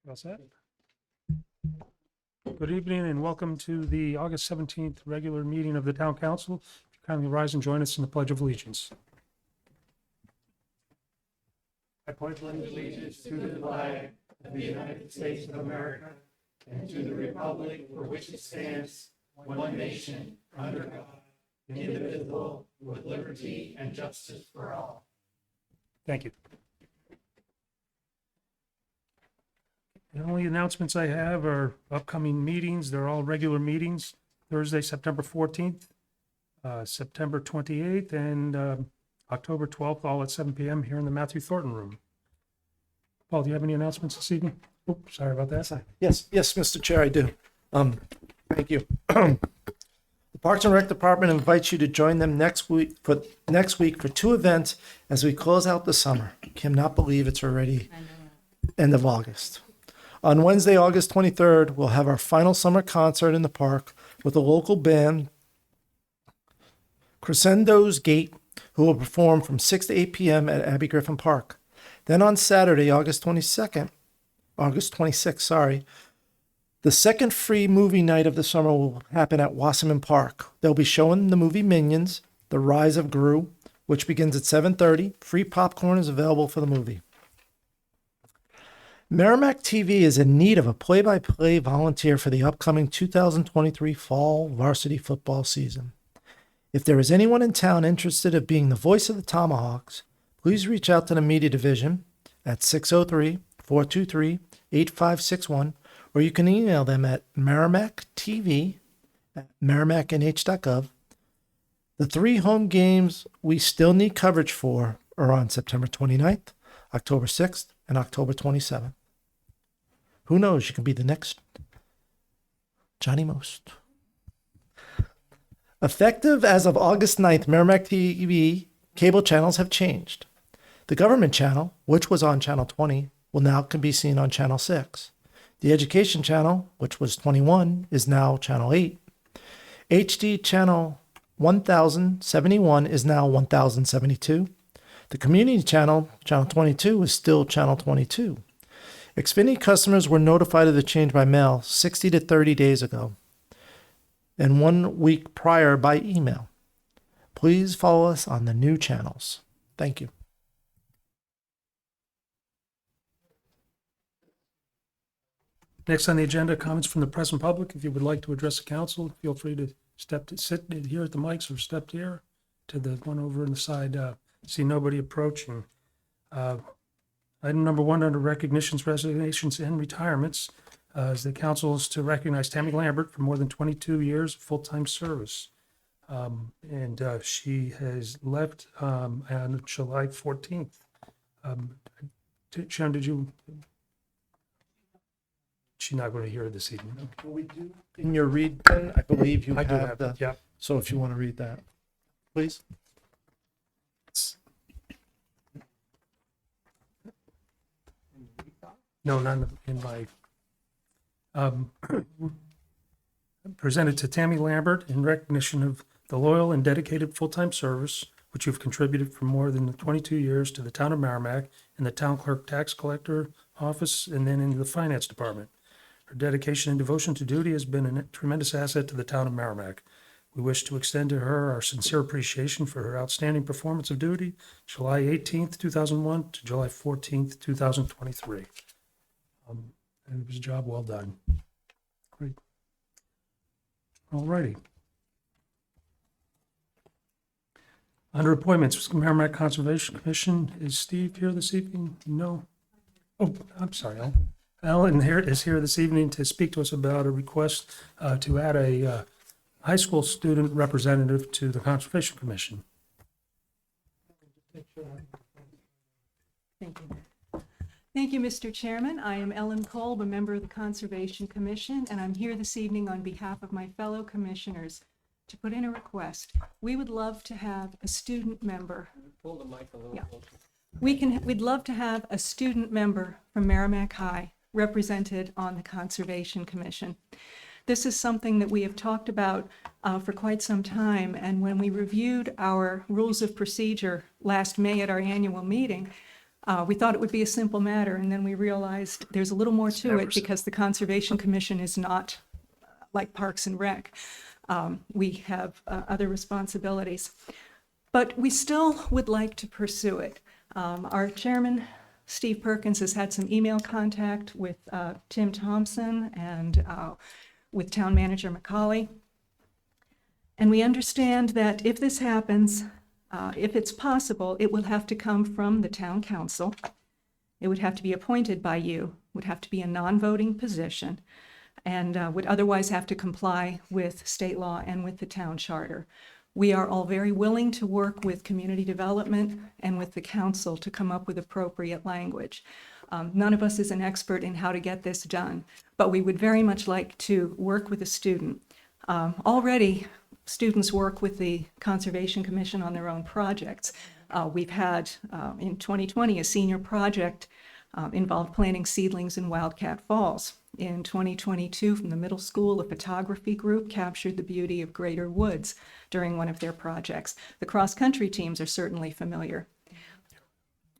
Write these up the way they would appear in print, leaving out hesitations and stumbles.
Well said. Good evening and welcome to the August 17th regular meeting of the Town Council. If you kindly rise and join us in the Pledge of Allegiance. I pledge allegiance to the flag of the United States of America and to the republic for which it stands, one nation, under God, indivisible, with liberty and justice for all. Thank you. The only announcements I have are upcoming meetings. They're all regular meetings. Thursday, September 14th, September 28th, and October 12th, all at 7 p.m. here in the Matthew Thornton Room. Paul, do you have any announcements this evening? Oh, sorry about that. Yes, Mr. Chair, I do. Thank you. The Parks and Rec Department invites you to join them next week for two events as we close out the summer. Cannot believe it's already end of August. On Wednesday, August 23rd, we'll have our final summer concert in the park with a local band, Crescendo's Gate, who will perform from 6 to 8 p.m. at Abbey Griffin Park. Then on Saturday, August 26th, the second free movie night of the summer will happen at Wasserman Park. They'll be showing the movie Minions, The Rise of Gru, which begins at 7:30. Free popcorn is available for the movie. Merrimack TV is in need of a play-by-play volunteer for the upcoming 2023 fall varsity football season. If there is anyone in town interested in being the voice of the Tomahawks, please reach out to the media division at 603-423-8561, or you can email them at merrimacktv@merrimacknh.gov. The 3 home games we still need coverage for are on September 29th, October 6th, and October 27th. Who knows? You can be the next Johnny Most. Effective as of August 9th, Merrimack TV cable channels have changed. The government channel, which was on Channel 20, will now can be seen on Channel 6. The education channel, which was 21, is now Channel 8. HD channel 1071 is now 1072. The community channel, Channel 22, is still Channel 22. Xfinity customers were notified of the change by mail 60 to 30 days ago, and 1 week prior by email. Please follow us on the new channels. Thank you. Next on the agenda, comments from the press and public. If you would like to address the council, feel free to sit here at the mics or step here to the one over on the side. See nobody approaching. Item number 1 under recognitions, resignations, and retirements is the council is to recognize Tammy Lambert for more than 22 years of full-time service. And she has left on July 14th. Sharon, did you? She's not going to hear it this evening. Will we do in your read pen? I believe you I do have have it, yeah. So if you want to read that, please. No, not in my, presented to Tammy Lambert in recognition of the loyal and dedicated full-time service which you've contributed for more than 22 years to the town of Merrimack in the town clerk tax collector office and then in the finance department. Her dedication and devotion to duty has been a tremendous asset to the town of Merrimack. We wish to extend to her our sincere appreciation for her outstanding performance of duty, July 18th, 2001 to July 14th, 2023. And it was a job well done. Great. All righty. Under appointments, Merrimack Conservation Commission, is Steve here this evening? No? Oh, I'm sorry. Alan is here this evening to speak to us about a request to add a high school student representative to the Conservation Commission. Thank you. Thank you, Mr. Chairman. I am Ellen Kolb, a member of the Conservation Commission, and I'm here this evening on behalf of my fellow commissioners to put in a request. We would love to have a student member. Pull the mic a little closer. We'd love to have a student member from Merrimack High represented on the Conservation Commission. This is something that we have talked about for quite some time, and when we reviewed our rules of procedure last May at our annual meeting, We thought it would be a simple matter, and then we realized there's a little more to never it because the Conservation Commission is not like Parks and Rec. We have other responsibilities. But we still would like to pursue it. Our chairman, Steve Perkins, has had some email contact with Tim Thompson and with town manager McCauley. And we understand that if this happens, if it's possible, it will have to come from the town council. It would have to be appointed by you, would have to be a non-voting position, and would otherwise have to comply with state law and with the town charter. We are all very willing to work with community development and with the council to come up with appropriate language. None of us is an expert in how to get this done, but we would very much like to work with a student. Already, students work with the Conservation Commission on their own projects. We've had, in 2020, a senior project involved planting seedlings in Wildcat Falls. In 2022, from the middle school, a photography group captured the beauty of Greater Woods during one of their projects. The cross-country teams are certainly familiar.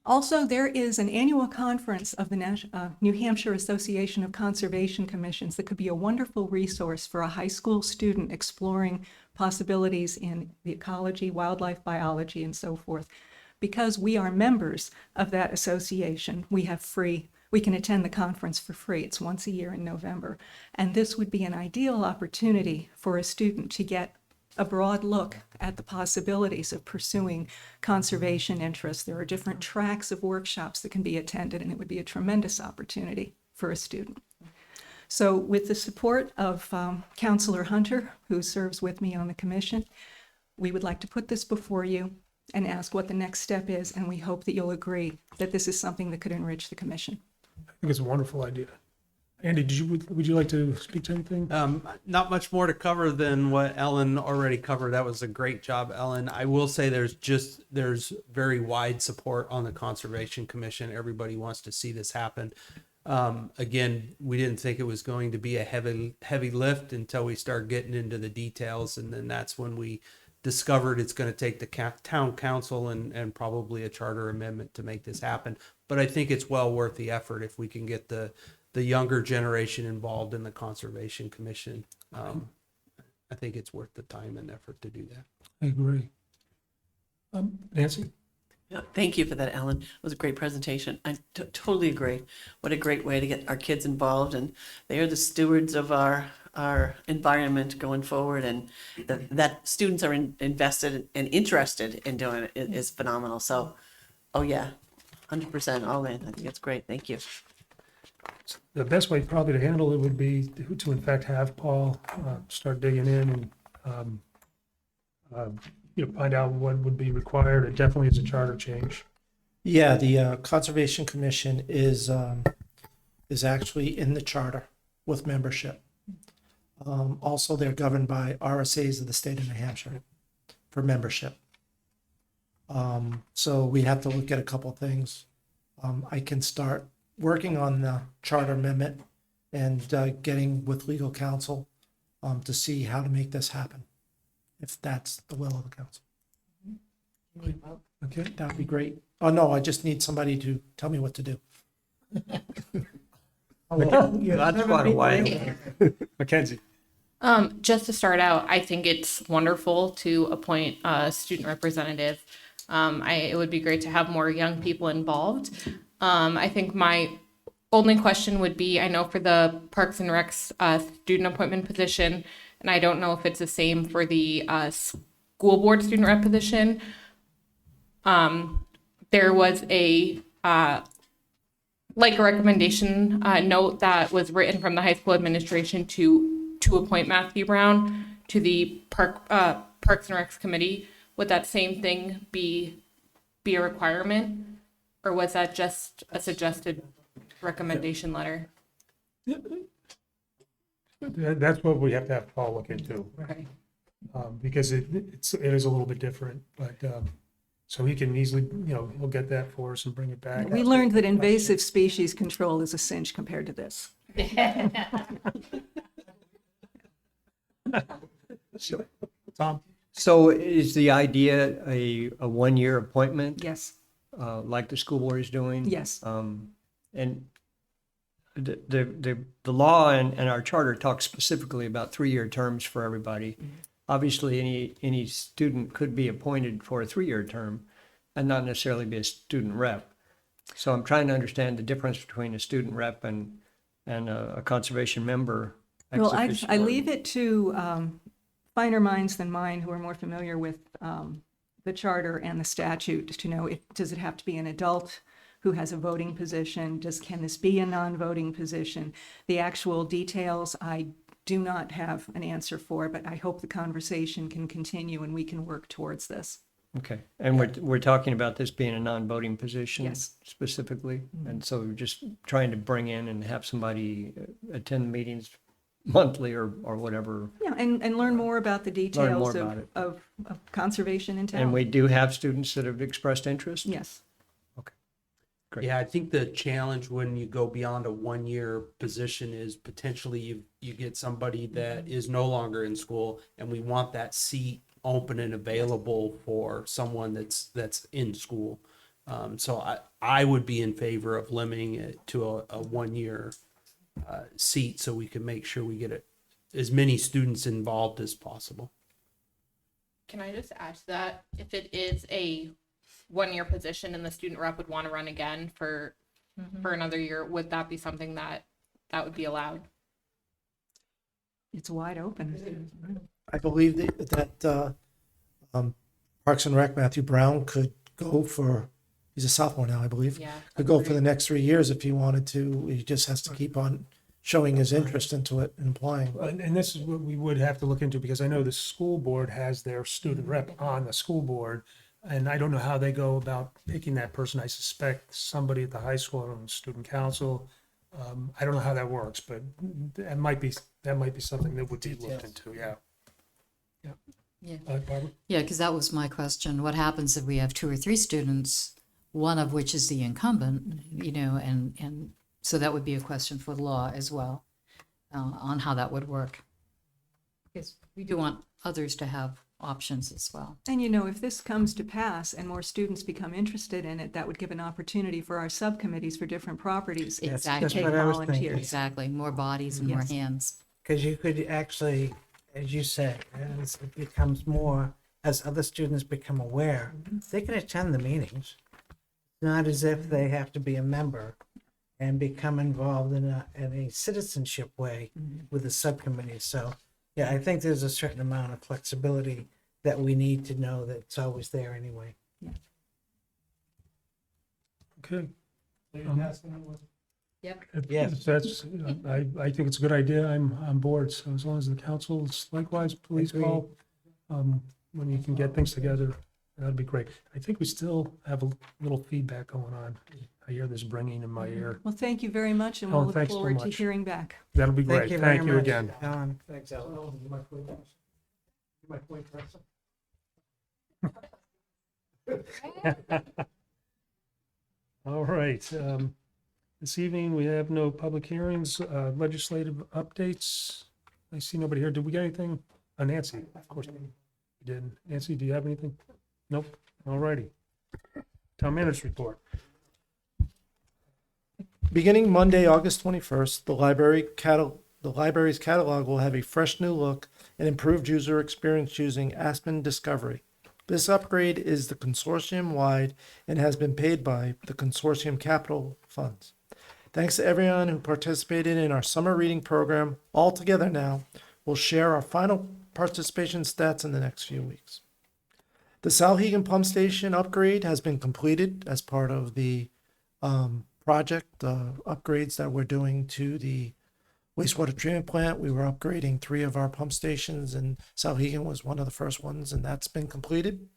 Also, there is an annual conference of the New Hampshire Association of Conservation Commissions that could be a wonderful resource for a high school student exploring possibilities in the ecology, wildlife biology, and so forth. Because we are members of that association, we can attend the conference for free. It's once a year in November. And this would be an ideal opportunity for a student to get a broad look at the possibilities of pursuing conservation interests. There are different tracks of workshops that can be attended, and it would be a tremendous opportunity for a student. So with the support of Councillor Hunter, who serves with me on the commission, we would like to put this before you and ask what the next step is, and we hope that you'll agree that this is something that could enrich the commission. I think it's a wonderful idea. Andy, would you like to speak to anything? Not much more to cover than what Ellen already covered. That was a great job, Ellen. I will say there's very wide support on the Conservation Commission. Everybody wants to see this happen. Again, we didn't think it was going to be a heavy lift until we started getting into the details, and then that's when we discovered it's going to take the town council and probably a charter amendment to make this happen. But I think it's well worth the effort if we can get the younger generation involved in the Conservation Commission. I think it's worth the time and effort to do that. I agree. Nancy? Yeah, thank you for that, Ellen. It was a great presentation. I totally agree. What a great way to get our kids involved, and they are the stewards of our environment going forward, and that students are invested and interested in doing it is phenomenal. So, oh yeah, 100% all in. I think it's great. Thank you. The best way probably to handle it would be to in fact have Paul start digging in and find out what would be required. It definitely is a charter change. Yeah, the Conservation Commission is actually in the charter with membership. Also, they're governed by RSAs of the state of New Hampshire for membership. So we have to look at a couple of things. I can start working on the charter amendment and getting with legal counsel to see how to make this happen, if that's the will of the council. Okay. That would be great. Oh, no, I just need somebody to tell me what to do. That's quite a while. Mackenzie? Just to start out, I think it's wonderful to appoint a student representative. It would be great to have more young people involved. I think my only question would be, I know for the Parks and Recs student appointment position, and I don't know if it's the same for the school board student rep position. There was a recommendation note that was written from the high school administration to appoint Matthew Brown to the Parks and Recs committee. Would that same thing be a requirement, or was that just a suggested recommendation letter? That's what we have to have Paul look into, Okay. because it is a little bit different, but so he can easily, he'll get that for us and bring it back. We learned that invasive species control is a cinch compared to this. Tom? So is the idea a one-year appointment? Yes. like the school board is doing. Yes. And the law and our charter talks specifically about 3-year terms for everybody. Obviously, any student could be appointed for a 3-year term and not necessarily be a student rep. So I'm trying to understand the difference between a student rep and a conservation member. ex Well, officio. I leave it to finer minds than mine who are more familiar with the charter and the statute to know if, does it have to be an adult who has a voting position? Can this be a non-voting position? The actual details, I do not have an answer for, but I hope the conversation can continue and we can work towards this. Okay, and we're talking about this being a non-voting position Yes. specifically? And so we're just trying to bring in and have somebody attend meetings monthly or whatever. Yeah, and learn more about the Learn more details about it. of conservation in town. And we do have students that have expressed interest? Yes. Great. Yeah, I think the challenge when you go beyond a 1-year position is potentially you get somebody that is no longer in school, and we want that seat open and available for someone that's in school. So I would be in favor of limiting it to a 1-year seat so we can make sure we get as many students involved as possible. Can I just add to that? If it is a 1-year position and the student rep would want to run again for another year, would that be something that would be allowed? It's wide open. I believe that Parks and Rec, Matthew Brown could go for, he's a sophomore now, I believe. Yeah. Could go for the next 3 years if he wanted to. He just has to keep on showing his interest into it and applying. And this is what we would have to look into, because I know the school board has their student rep on the school board. And I don't know how they go about picking that person. I suspect somebody at the high school on student council. I don't know how that works, but that might be something that would be looked into, yeah. Yeah. Barbara? Yeah, because that was my question. What happens if we have 2 or 3 students, one of which is the incumbent, and so that would be a question for the law as well, on how that would work. Because we do want others to have options as well. And if this comes to pass and more students become interested in it, that would give an opportunity for our subcommittees for different properties to Exactly. take what I was thinking. volunteers. Exactly. More bodies and more Yes. hands. Because you could actually, as you said, as it becomes more, as other students become aware, they can attend the meetings. Not as if they have to be a member and become involved in a citizenship way with the subcommittee. So, yeah, I think there's a certain amount of flexibility that we need to know that it's always there anyway. Okay. Yep. If that's, I think it's a good idea. I'm on board. So as long as the council is likewise, please call when you can get things together. That'd be great. I think we still have a little feedback going on. I hear this ringing in my ear. Well, thank you very much, and Oh, we'll look thanks so forward to much. hearing back. That'll be great. very Thank you much, again. Ellen. Thanks, Alan. My point person. All right. This evening, we have no public hearings, legislative updates. I see nobody here. Did we get anything? Nancy, of course. We did. Nancy, do you have anything? Nope. All righty. Town manager's report. Beginning Monday, August 21st, the library's catalog will have a fresh new look and improved user experience using Aspen Discovery. This upgrade is the consortium-wide and has been paid by the consortium capital funds. Thanks to everyone who participated in our summer reading program. All together now, we'll share our final participation stats in the next few weeks. The Salhegan Pump Station upgrade has been completed as part of the project, upgrades that we're doing to the wastewater treatment plant. We were upgrading 3 of our pump stations, and Salhegan was one of the first ones, and that's been completed.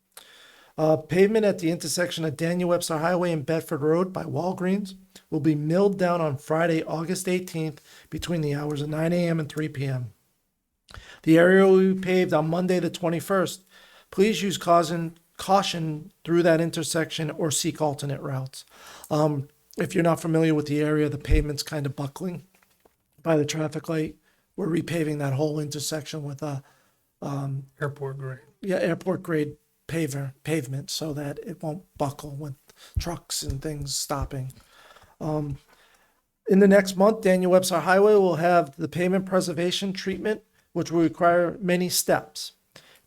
Pavement at the intersection of Daniel Webster Highway and Bedford Road by Walgreens will be milled down on Friday, August 18th, between the hours of 9 a.m. and 3 p.m. The area will be paved on Monday, the 21st. Please use caution through that intersection or seek alternate routes. If you're not familiar with the area, the pavement's kind of buckling by the traffic light. We're repaving that whole intersection with a Airport grade. airport grade pavement so that it won't buckle with trucks and things stopping. In the next month, Daniel Webster Highway will have the pavement preservation treatment, which will require many steps.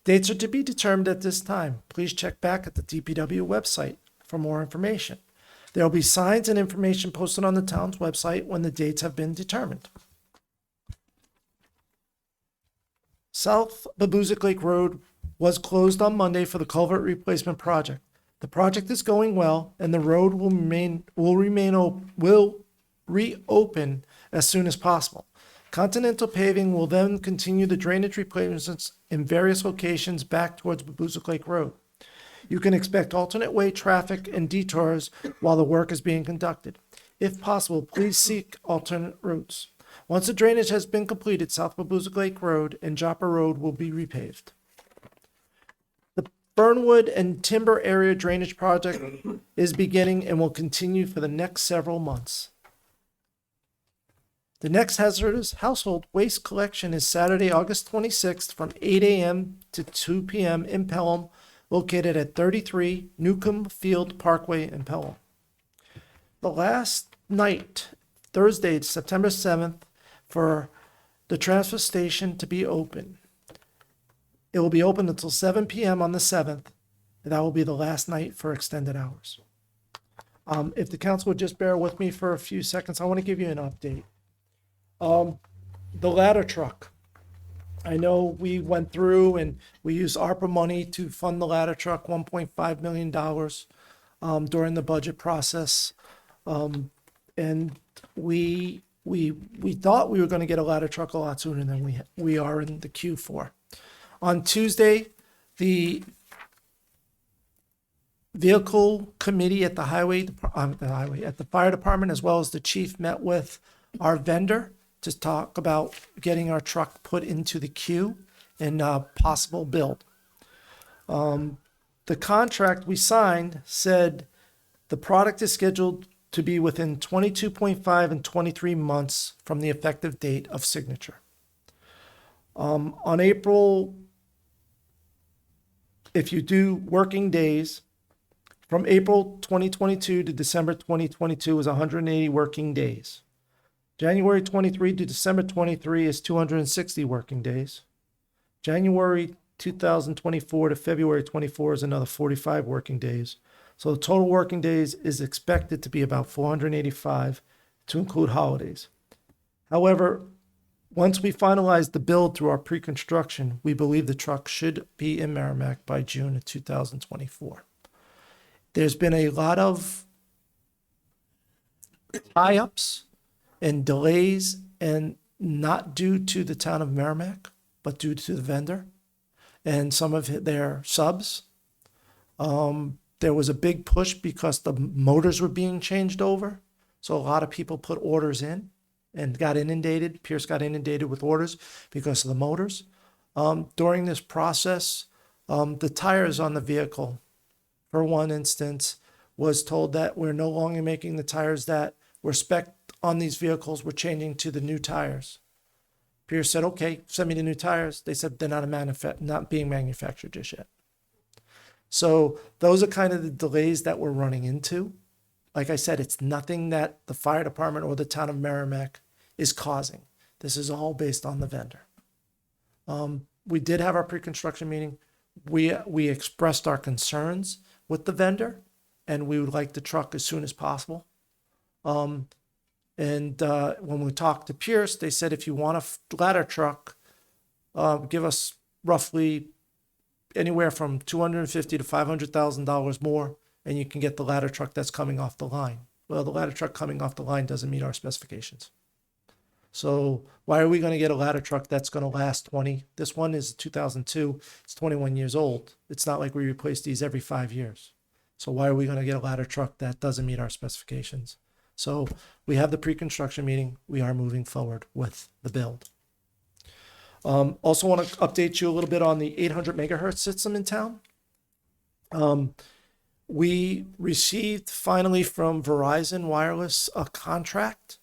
Dates are to be determined at this time. Please check back at the DPW website for more information. There will be signs and information posted on the town's website when the dates have been determined. South Babuzik Lake Road was closed on Monday for the culvert replacement project. The project is going well, and the road will reopen as soon as possible. Continental Paving will then continue the drainage replacements in various locations back towards Babuzik Lake Road. You can expect alternate way traffic and detours while the work is being conducted. If possible, please seek alternate routes. Once the drainage has been completed, South Babuzik Lake Road and Joppa Road will be repaved. The Fernwood and Timber Area Drainage Project is beginning and will continue for the next several months. The next hazardous household waste collection is Saturday, August 26th from 8 a.m. to 2 p.m. in Pelham, located at 33 Newcomb Field Parkway in Pelham. The last night, Thursday, September 7th, for the transfer station to be open. It will be open until 7 p.m. on the 7th. That will be the last night for extended hours. If the council would just bear with me for a few seconds, I want to give you an update. The ladder truck. I know we went through and we used ARPA money to fund the ladder truck, $1.5 million during the budget process. And we thought we were going to get a ladder truck a lot sooner than we are in the queue for. On Tuesday, the vehicle committee at the at the fire department, as well as the chief, met with our vendor to talk about getting our truck put into the queue and possible build. The contract we signed said the product is scheduled to be within 22.5 and 23 months from the effective date of signature. On April, if you do working days, from April 2022 to December 2022 is 180 working days. January 23 to December 23 is 260 working days. January 2024 to February 24 is another 45 working days. So the total working days is expected to be about 485 to include holidays. However, once we finalize the build through our pre-construction, we believe the truck should be in Merrimack by June of 2024. There's been a lot of tie-ups and delays, and not due to the town of Merrimack, but due to the vendor and some of their subs. There was a big push because the motors were being changed over. So a lot of people put orders in and got inundated. Pierce got inundated with orders because of the motors. During this process, the tires on the vehicle, for one instance, was told that we're no longer making the tires that were spec'd on these vehicles, we're changing to the new tires. Pierce said, okay, send me the new tires. They said they're not being manufactured just yet. So those are kind of the delays that we're running into. Like I said, it's nothing that the fire department or the town of Merrimack is causing. This is all based on the vendor. We did have our pre-construction meeting. We expressed our concerns with the vendor, and we would like the truck as soon as possible. And when we talked to Pierce, they said, if you want a ladder truck, give us roughly anywhere from $250,000 to $500,000 more, and you can get the ladder truck that's coming off the line. Well, the ladder truck coming off the line doesn't meet our specifications. So why are we going to get a ladder truck that's going to last 20? This one is 2002. It's 21 years old. It's not like we replace these every 5 years. So why are we going to get a ladder truck that doesn't meet our specifications? So we have the pre-construction meeting. We are moving forward with the build. Also want to update you a little bit on the 800 megahertz system in town. We received finally from Verizon Wireless a contract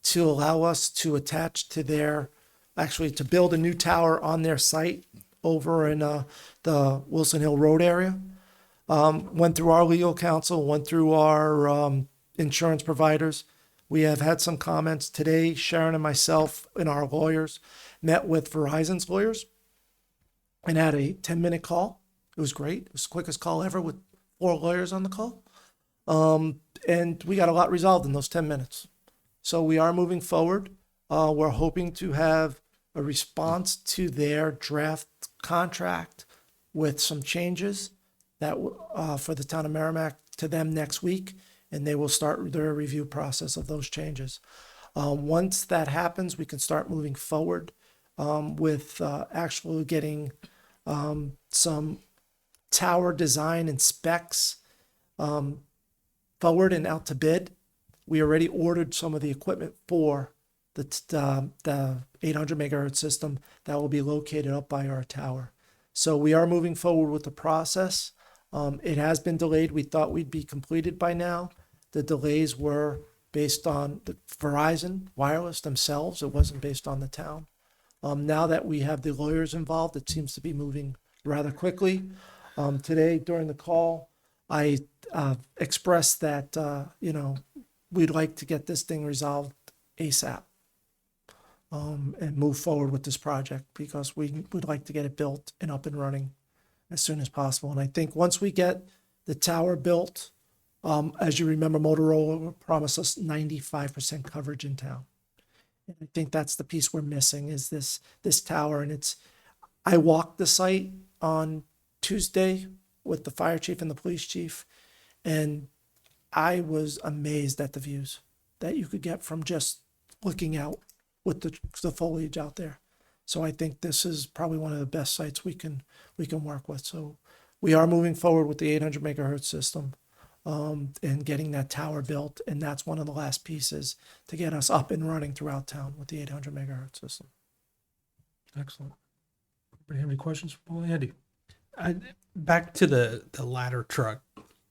to allow us to attach to to build a new tower on their site over in the Wilson Hill Road area. Went through our legal counsel, went through our insurance providers. We have had some comments today. Sharon and myself and our lawyers met with Verizon's lawyers and had a 10-minute call. It was great. It was the quickest call ever with 4 lawyers on the call. And we got a lot resolved in those 10 minutes. So we are moving forward. We're hoping to have a response to their draft contract with some changes that for the town of Merrimack to them next week, and they will start their review process of those changes. Once that happens, we can start moving forward with actually getting some tower design and specs forward and out to bid. We already ordered some of the equipment for the 800 megahertz system that will be located up by our tower. So we are moving forward with the process. It has been delayed. We thought we'd be completed by now. The delays were based on the Verizon Wireless themselves. It wasn't based on the town. Now that we have the lawyers involved, it seems to be moving rather quickly. Today during the call, I expressed that, we'd like to get this thing resolved ASAP and move forward with this project because we would like to get it built and up and running as soon as possible. And I think once we get the tower built, as you remember, Motorola promised us 95% coverage in town. And I think that's the piece we're missing is this tower. And I walked the site on Tuesday with the fire chief and the police chief, and I was amazed at the views that you could get from just looking out with the foliage out there. So I think this is probably one of the best sites we can work with. So we are moving forward with the 800 megahertz system and getting that tower built, and that's one of the last pieces to get us up and running throughout town with the 800 megahertz system. Excellent. Anybody have any questions for Paul? Andy? Back to the ladder truck.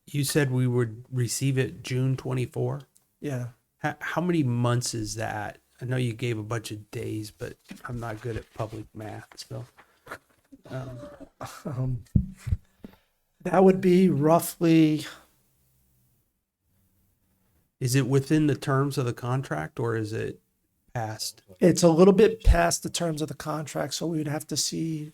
You said we would receive it June 24. Yeah. How many months is that? I know you gave a bunch of days, but I'm not good at public math. So That would be roughly, is it within the terms of the contract or is it past? it's a little bit past the terms of the contract, so we would have to see.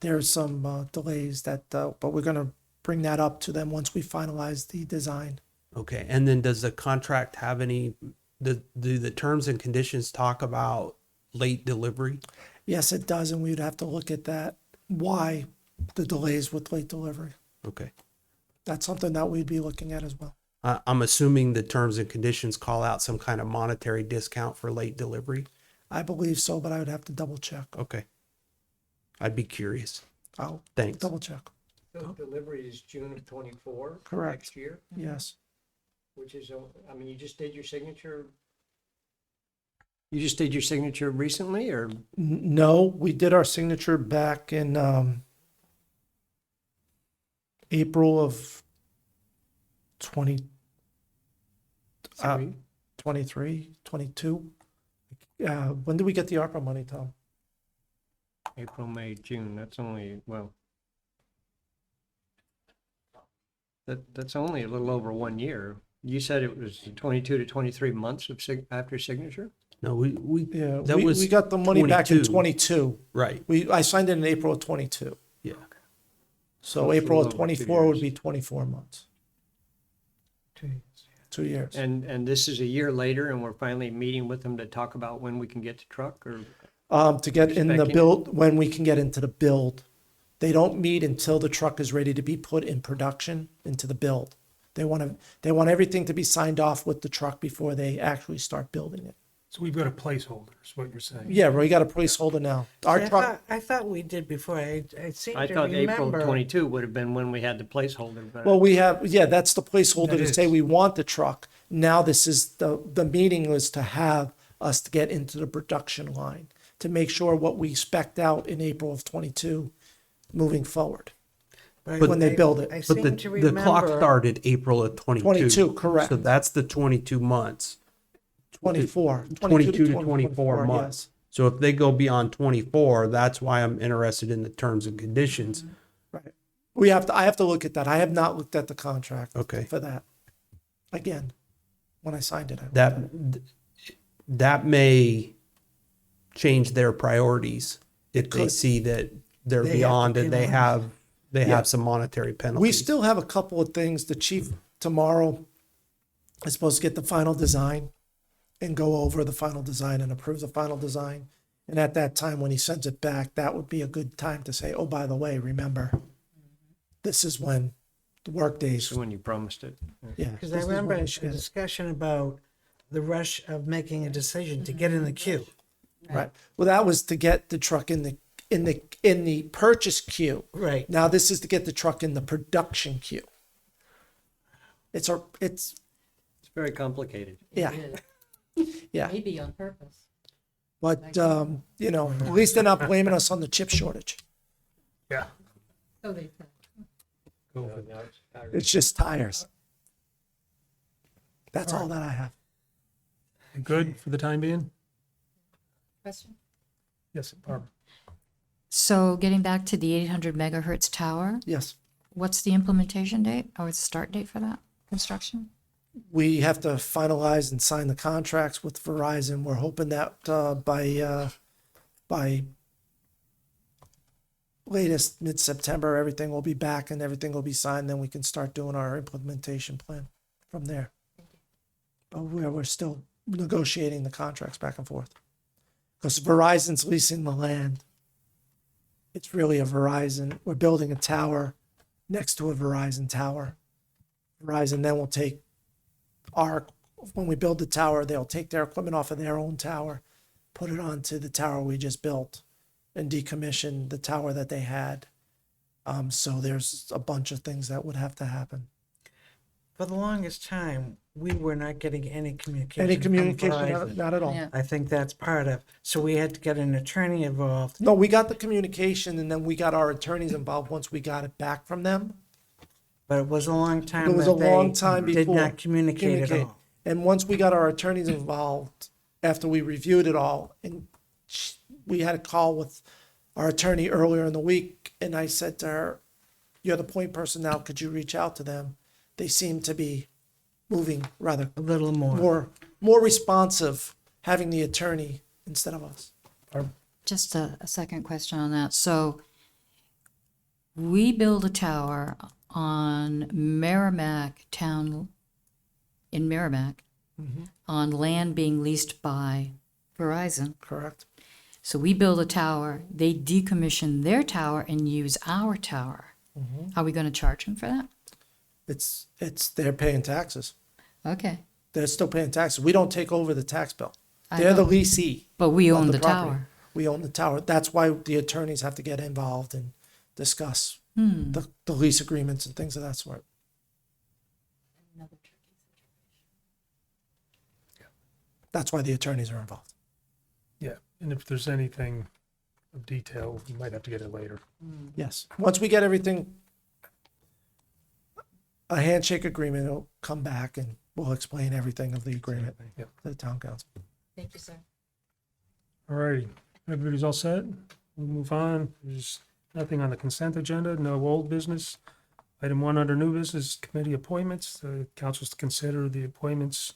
There's some delays but we're going to bring that up to them once we finalize the design. Okay. And then does the contract have any, do the terms and conditions talk about late delivery? Yes, it does, and we would have to look at that. Why the delays with late delivery? Okay. That's something that we'd be looking at as well. I'm assuming the terms and conditions call out some kind of monetary discount for late delivery. I believe so, but I would have to double check. Okay. I'd be curious. I'll Thanks. double check. The delivery is June of 24. Correct. Next year, Yes. which is, you just did your signature. You just did your signature recently, or? No, we did our signature back in April of 23, 22. When did we get the ARPA money, Tom? April, May, June, that's only, well. That's only a little over 1 year. You said it was 22 to 23 months of after signature? No, we Yeah, that we, was we got the money back in 22. 22. right. I signed it in April of 22. Yeah. So it's a April of little over 2 24 would years. be 24 months. 2 years. And this is a year later, and we're finally meeting with them to talk about when we can get the truck, or? To get in the Expecting it? build, when we can get into the build. They don't meet until the truck is ready to be put in production into the build. They want everything to be signed off with the truck before they actually start building it. So we've got a placeholder, is what you're saying. Yeah, we got a placeholder now. Our See, truck, I thought we did before. I seem I to thought April remember. 22 would have been when we had the placeholder, but. well, that's the placeholder That to say is. we want the truck. Now this is the meeting was to have us to get into the production line to make sure what we spec'd out in April of 22 moving forward. Right, when they build it. I But seem the to remember. clock started April of 22. 22, correct. So that's the 22 months. 24. 22 to 24 months. yes. So if they go beyond 24, that's why I'm interested in the terms and conditions. Right. I have to look at that. I have not looked at the contract Okay. for that. Again, when I signed it, I looked at That it. that may change their priorities if It they could. see that they're They have to beyond and they penalize. have some monetary penalties. We still have a couple of things. The chief tomorrow is supposed to get the final design and go over the final design and approve the final design. And at that time, when he sends it back, that would be a good time to say, oh, by the way, remember, this is when the work days. So when you promised it. Yeah. Because this I is when remember we a should get it. discussion about the rush of making a decision to get in the queue. Right. Well, that was to get the truck in the purchase queue. Right. Now this is to get the truck in the production queue. It's It's very complicated. yeah. Yeah. Maybe on purpose. But you know, at least they're not blaming us on the chip shortage. Yeah. So they said. It's just tires. That's all that I have. Good for the time being? Question? Yes, Barbara. So getting back to the 800 megahertz tower, Yes. what's the implementation date or the start date for that construction? We have to finalize and sign the contracts with Verizon. We're hoping that by latest mid-September, everything will be back and everything will be signed. Then we can start doing our implementation plan from there. But we're still negotiating the contracts back and forth because Verizon's leasing the land. It's really a Verizon. We're building a tower next to a Verizon tower. Verizon then will take when we build the tower, they'll take their equipment off of their own tower, put it onto the tower we just built, and decommission the tower that they had. So there's a bunch of things that would have to happen. For the longest time, we were not getting any communication. Any from communication? Verizon. Not at all. Yeah. I think that's part of, so we had to get an attorney involved. No, we got the communication and then we got our attorneys involved once we got it back from them. But it was a long time It was that a long they time did before. not communicate at all. And once we got our attorneys involved, after we reviewed it all, and we had a call with our attorney earlier in the week, and I said to her, "You're the point person now. Could you reach out to them?" They seem to be moving rather A little more. more responsive, having the attorney instead of us. Just a second question on that. So we build a tower on Merrimack Town, in Merrimack, on land being leased by Verizon. Correct. So we build a tower, they decommission their tower and use our tower. Are we going to charge them for that? It's they're paying taxes. Okay. They're still paying taxes. We don't take over the tax bill. I They're the know. leasee. But we of own the property. tower. We own the tower. That's why the attorneys have to get involved and discuss the lease agreements and things of that sort. That's why the attorneys are involved. Yeah, and if there's anything of detail, you might have to get it later. Yes. Once we get everything, a handshake agreement will come back and we'll explain everything of the agreement Yep. to the town council. Thank you, sir. All righty, everybody's all set? We'll move on. There's nothing on the consent agenda, no old business. Item 1 under new business, committee appointments. The council's to consider the appointments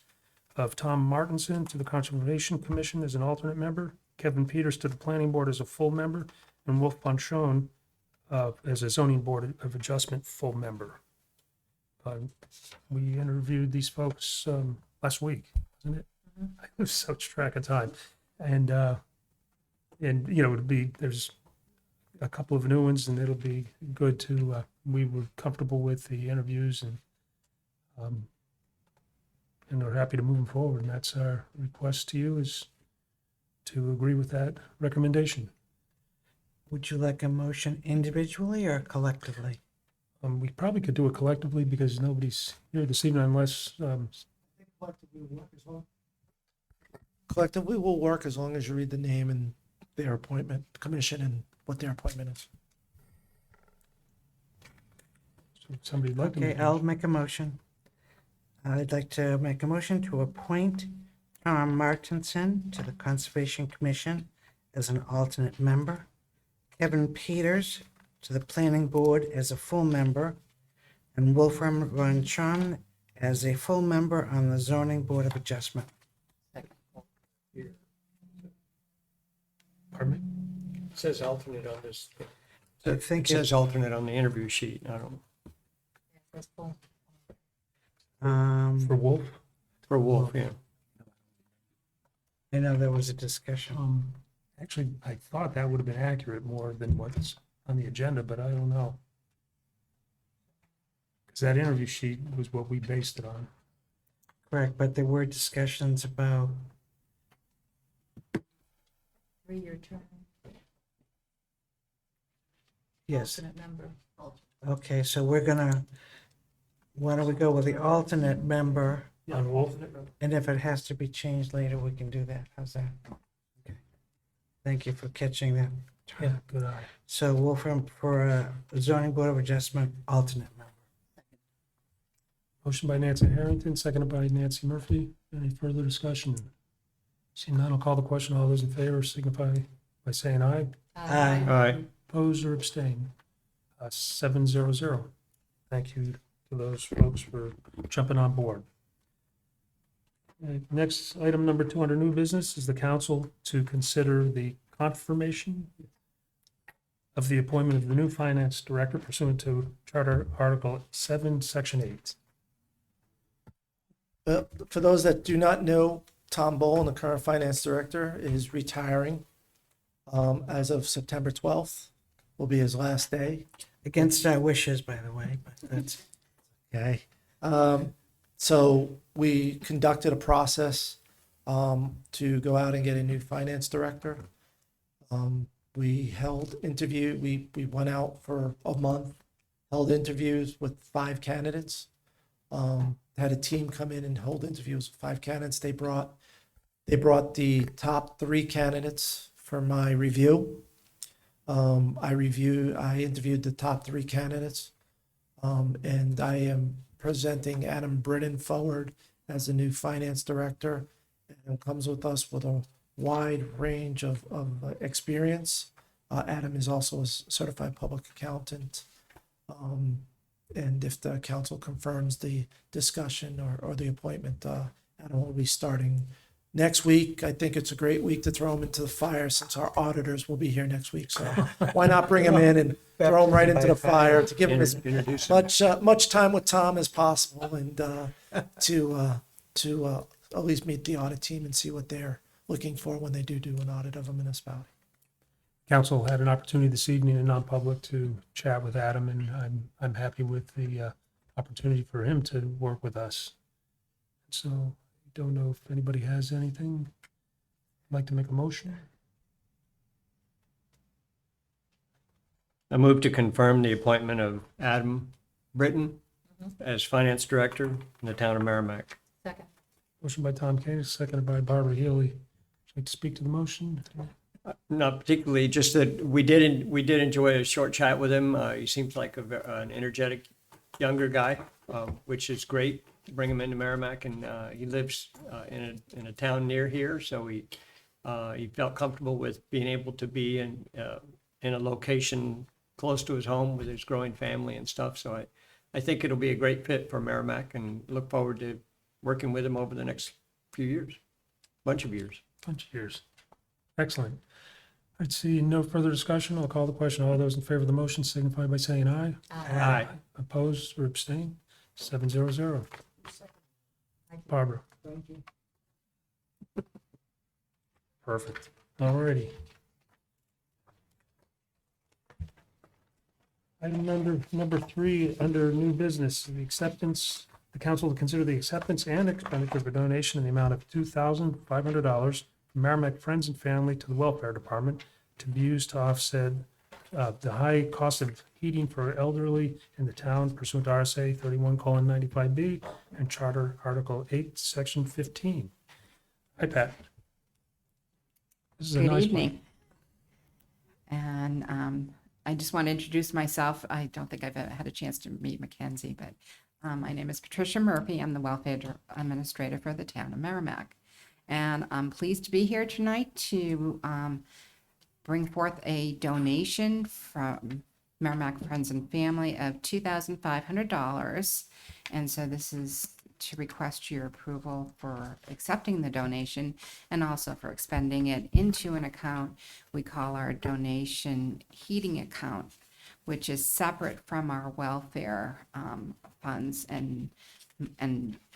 of Tom Martinson to the Conservation Commission as an alternate member, Kevin Peters to the Planning Board as a full member, and Wolf Bonchon as a Zoning Board of Adjustment full member. We interviewed these folks last week, wasn't it? I lose such track of time. And you know, there's a couple of new ones and it'll be good to, we were comfortable with the interviews and we're happy to move them forward. And that's our request to you, is to agree with that recommendation. Would you like a motion individually or collectively? We probably could do it collectively because nobody's here this evening unless, Collectively will work as long as you read the name and their appointment, commission, and what their appointment is. somebody'd like to. Okay, make a I'll motion. make a motion. I'd like to make a motion to appoint Tom Martinson to the Conservation Commission as an alternate member, Kevin Peters to the Planning Board as a full member, and Wolfram Ronchon as a full member on the Zoning Board of Adjustment. Pardon me? It says alternate on this. I It think says alternate on the interview sheet. I don't, For Wolf? for Wolf, yeah. I know there was a discussion. Actually, I thought that would have been accurate more than what's on the agenda, but I don't know. Because that interview sheet was what we based it on. Correct, but there were discussions about, 3-year term, yes, alternate member. okay, so we're gonna, why don't we go with the alternate member? On Wolf? And if it has to be changed later, we can do that. How's that? Okay. Thank you for catching that. Yeah, good eye. So Wolfram for zoning board of adjustment, alternate member. Motion by Nancy Harrington, seconded by Nancy Murphy. Any further discussion? Seeing none, I'll call the question. All those in favor signify by saying aye. Aye. All right. Oppose or abstain? 700. Thank you to those folks for jumping on board. Next, item number 2 under new business is the council to consider the confirmation of the appointment of the new finance director pursuant to Charter Article 7, Section 8. For those that do not know, Tom Bowen, the current finance director, is retiring as of September 12th. Will be his last day. Against our wishes, by the way, but that's, Okay. So we conducted a process to go out and get a new finance director. We held interview. We went out for a month, held interviews with 5 candidates. Had a team come in and hold interviews with 5 candidates. They brought the top 3 candidates for my review. I interviewed the top 3 candidates, and I am presenting Adam Britton forward as the new finance director, and comes with us with a wide range of experience. Adam is also a certified public accountant. And if the council confirms the discussion or the appointment, Adam will be starting next week. I think it's a great week to throw him into the fire since our auditors will be here next week. So why not bring him in and throw him right into the fire to give him as Introduce him. much time with Tom as possible, and to at least meet the audit team and see what they're looking for when they do an audit of a municipality. Council had an opportunity this evening in non-public to chat with Adam, and I'm happy with the opportunity for him to work with us. So I don't know if anybody has anything. Like to make a motion? I move to confirm the appointment of Adam Britton as finance director in the town of Merrimack. Second. Motion by Tom Koenig, seconded by Barbara Healy. Would you like to speak to the motion? Not particularly, just that we did enjoy a short chat with him. He seems like an energetic younger guy, which is great. Bring him into Merrimack, and he lives in a town near here, so he felt comfortable with being able to be in a location close to his home with his growing family and stuff. So I think it'll be a great fit for Merrimack, and look forward to working with him over the next few years, bunch of years. Bunch of years. Excellent. I'd see no further discussion. I'll call the question. All those in favor of the motion signify by saying aye. Aye. Opposed or abstain? 700. Barbara. Perfect. All righty. Item number 3, under new business, the council to consider the acceptance and expenditure of a donation in the amount of $2,500 from Merrimack Friends and Family to the Welfare Department to be used to offset the high cost of heating for elderly in the town pursuant to RSA 31:95B and Charter Article 8, Section 15. Hi, Pat. This is a Good nice one. evening. And I just want to introduce myself. I don't think I've ever had a chance to meet Mackenzie, but my name is Patricia Murphy. I'm the welfare administrator for the town of Merrimack. And I'm pleased to be here tonight to bring forth a donation from Merrimack Friends and Family of $2,500. And so this is to request your approval for accepting the donation and also for expending it into an account we call our donation heating account, which is separate from our welfare funds and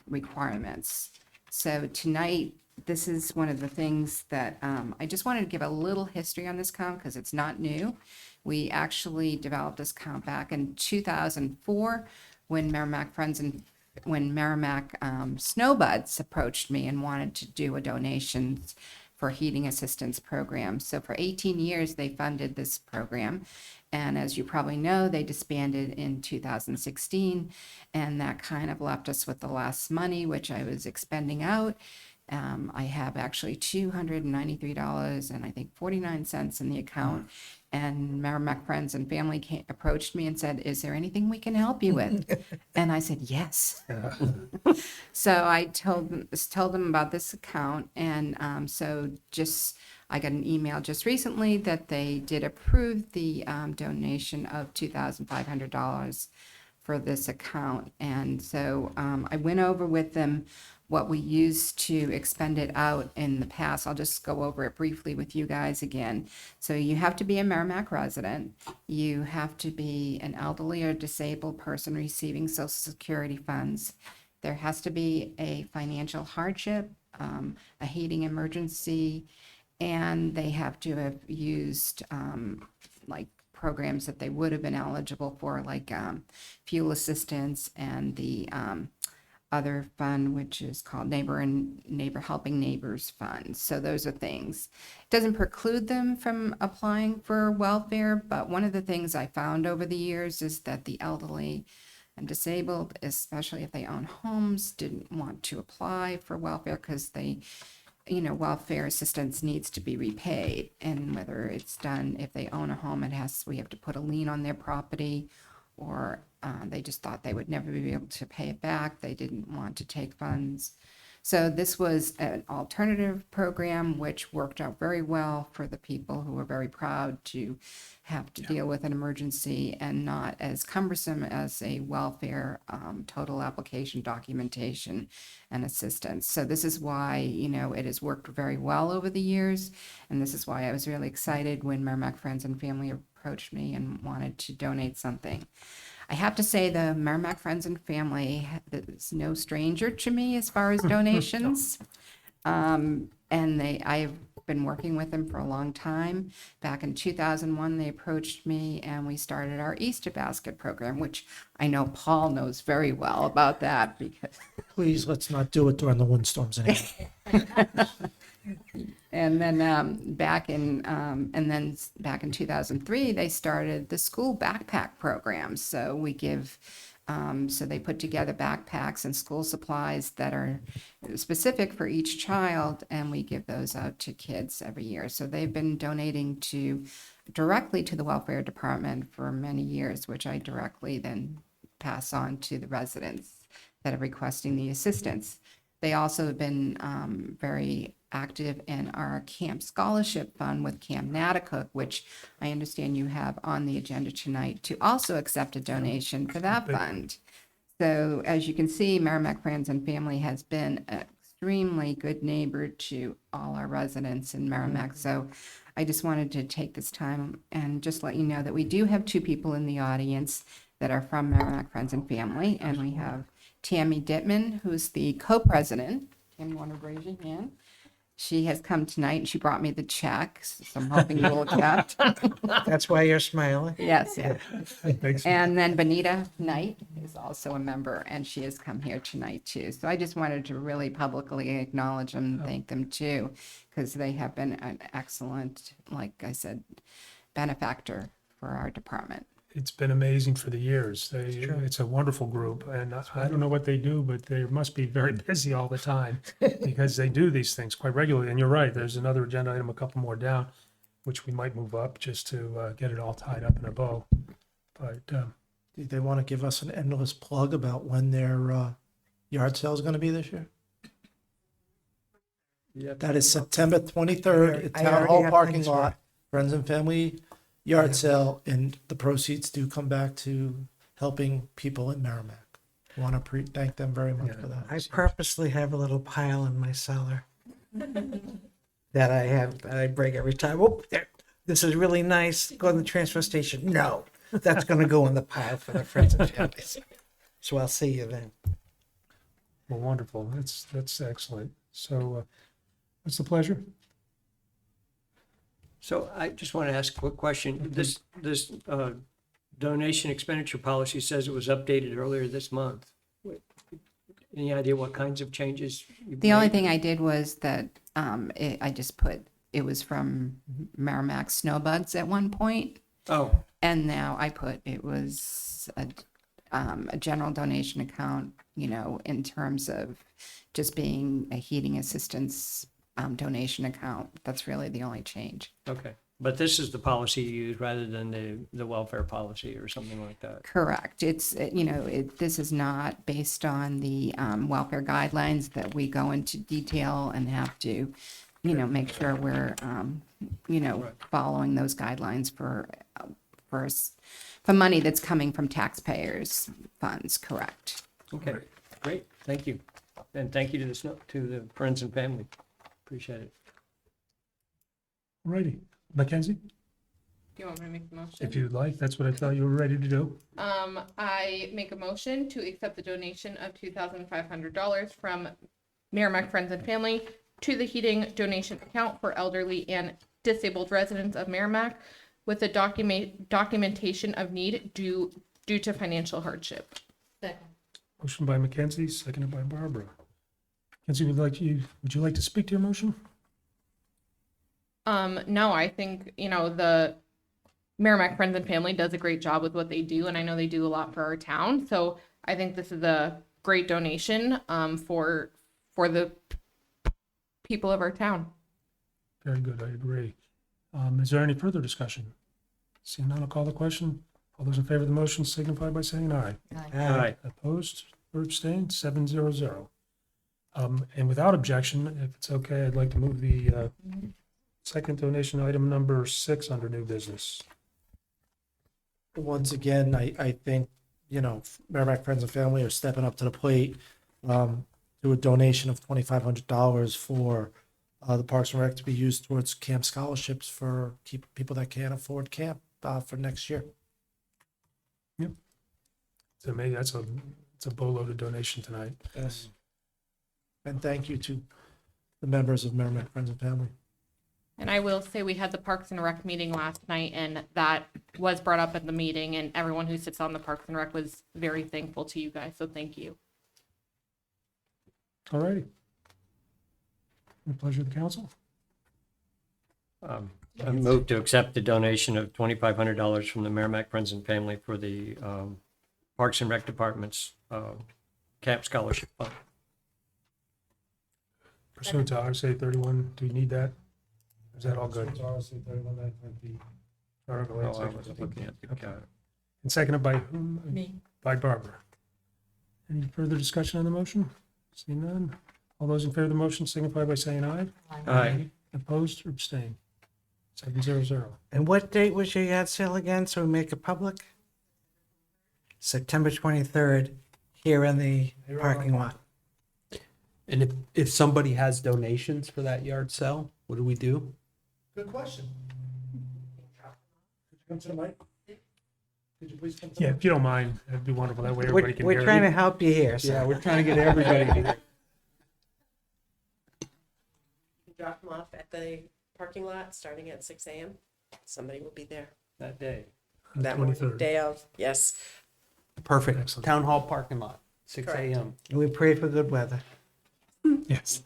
requirements. So tonight, this is one of the things that I just wanted to give a little history on this account because it's not new. We actually developed this account back in 2004 when Merrimack Snowbuds approached me and wanted to do a donation for heating assistance program. So for 18 years, they funded this program. And as you probably know, they disbanded in 2016. And that kind of left us with the last money, which I was expending out. I have actually $293 and I think 49 cents in the account. And Merrimack Friends and Family approached me and said, "Is there anything we can help you with?" And I said, "Yes." So I told them about this account. And I got an email just recently that they did approve the donation of $2,500 for this account. And so I went over with them what we used to expend it out in the past. I'll just go over it briefly with you guys again. So you have to be a Merrimack resident. You have to be an elderly or disabled person receiving Social Security funds. There has to be a financial hardship, a heating emergency, and they have to have used like programs that they would have been eligible for, like fuel assistance and the other fund, which is called Neighbor Helping Neighbors Fund. So those are things. It doesn't preclude them from applying for welfare, but one of the things I found over the years is that the elderly and disabled, especially if they own homes, didn't want to apply for welfare because welfare assistance needs to be repaid. And whether it's done, if they own a home, we have to put a lien on their property, or they just thought they would never be able to pay it back. They didn't want to take funds. So this was an alternative program which worked out very well for the people who were very proud to have to deal with an emergency, and not as cumbersome as a welfare total application documentation and assistance. So this is why, it has worked very well over the years. And this is why I was really excited when Merrimack Friends and Family approached me and wanted to donate something. I have to say the Merrimack Friends and Family is no stranger to me as far as donations. I've been working with them for a long time. Back in 2001, they approached me and we started our Easter Basket program, which I know Paul knows very well about that because. Please, let's not do it during the windstorms anymore. And then back in 2003, they started the school backpack program. So we give, so they put together backpacks and school supplies that are specific for each child, and we give those out to kids every year. So they've been donating directly to the welfare department for many years, which I directly then pass on to the residents that are requesting the assistance. They also have been very active in our Camp Scholarship Fund with Camp Natticook, which I understand you have on the agenda tonight to also accept a donation for that fund. So as you can see, Merrimack Friends and Family has been an extremely good neighbor to all our residents in Merrimack. So I just wanted to take this time and just let you know that we do have two people in the audience that are from Merrimack Friends and Family, and we have Tammy Dittman, who's the co-president. Tammy, you want to raise your hand? She has come tonight and she brought me the check, so I'm hoping you will accept. That's why you're smiling. Yes, yeah. Thanks. And then Benita Knight is also a member, and she has come here tonight too. So I just wanted to really publicly acknowledge them and thank them too, because they have been an excellent, like I said, benefactor for our department. It's been amazing for the years. It's a wonderful group, and I don't know what they do, but they must be very busy all the time because they do these things quite regularly. And you're right, there's another agenda item, a couple more down, which we might move up just to get it all tied up in a bow. But Do they want to give us an endless plug about when their yard sale is going to be this year? That is September 23rd at I Town already Hall have parking things lot Friends and Family yard sale, and the proceeds do come back to helping people in Merrimack. Want to thank them very much for that. I purposely have a little pile in my cellar that I break every time. Oh, there, this is really nice. Go to the transfer station. No, that's going to go in the pile for the friends and families. So I'll see you then. Well, wonderful. That's excellent. So, what's the pleasure? So I just want to ask a quick question. This donation expenditure policy says it was updated earlier this month. Any idea what kinds of changes? you've The only made? thing I did was that I just put, it was from Merrimack Snowbugs at one point, Oh, and now I put it was a general donation account, you know, in terms of just being a heating assistance donation account. That's really the only change. okay. But this is the policy you use rather than the welfare policy or something like that. Correct. It's, you know, this is not based on the welfare guidelines that we go into detail and have to, you know, make sure we're, you know, following those guidelines for money that's coming from taxpayers' funds. Correct. Okay, great. Thank you. And thank you to the friends and family. Appreciate it. All righty. Mackenzie, Do you want me to make the motion? if you'd like, that's what I thought you were ready to do. I make a motion to accept the donation of $2,500 from Merrimack Friends and Family to the heating donation account for elderly and disabled residents of Merrimack with the documentation of need due to financial hardship. Motion by Mackenzie, seconded by Barbara. Mackenzie, would you like to speak to your motion? No, I think, you know, the Merrimack Friends and Family does a great job with what they do, and I know they do a lot for our town. So I think this is a great donation for the people of our town. Very good, I agree. Is there any further discussion? Seeing none, I'll call the question. All those in favor of the motion signify by saying aye. All right. Opposed or abstained, 700. And without objection, if it's okay, I'd like to move the second donation, item number 6 under new business. Once again, I think, you know, Merrimack Friends and Family are stepping up to the plate, do a donation of $2,500 for the Parks and Rec to be used towards camp scholarships for people that can't afford camp for next year. So maybe it's a boatload donation tonight. Yes. And thank you to the members of Merrimack Friends and Family. And I will say we had the Parks and Rec meeting last night, and that was brought up at the meeting, and everyone who sits on the Parks and Rec was very thankful to you guys, so thank you. All righty. The pleasure of the council. I move to accept the donation of $2,500 from the Merrimack Friends and Family for the Parks and Rec Department's camp scholarship fund. Pursuant to RSA 31, do you need that? Is that all good? RSA 31, Article Oh, 8, I Section wasn't 15. looking at the Okay. And seconded by whom? Me. By Barbara. Any further discussion on the motion? Seeing none. All those in favor of the motion signify by saying aye. Aye. Opposed or abstained? 700. And what date was your yard sale again, so we make it public? September 23rd, here in the parking lot. And if somebody has donations for that yard sale, what do we do? Good question. Could you come to the mic? Could you please come to Yeah, if you don't mind, that'd be wonderful. That way everybody can We're hear trying to you. help you here, so. Yeah, we're trying to get everybody to hear. Drop them off at the parking lot, starting at 6 a.m. Somebody will be there. That day. That morning, 23rd. day of, yes. Perfect. Excellent. Town hall parking lot, 6 Correct. a.m. We pray for good weather. Yes.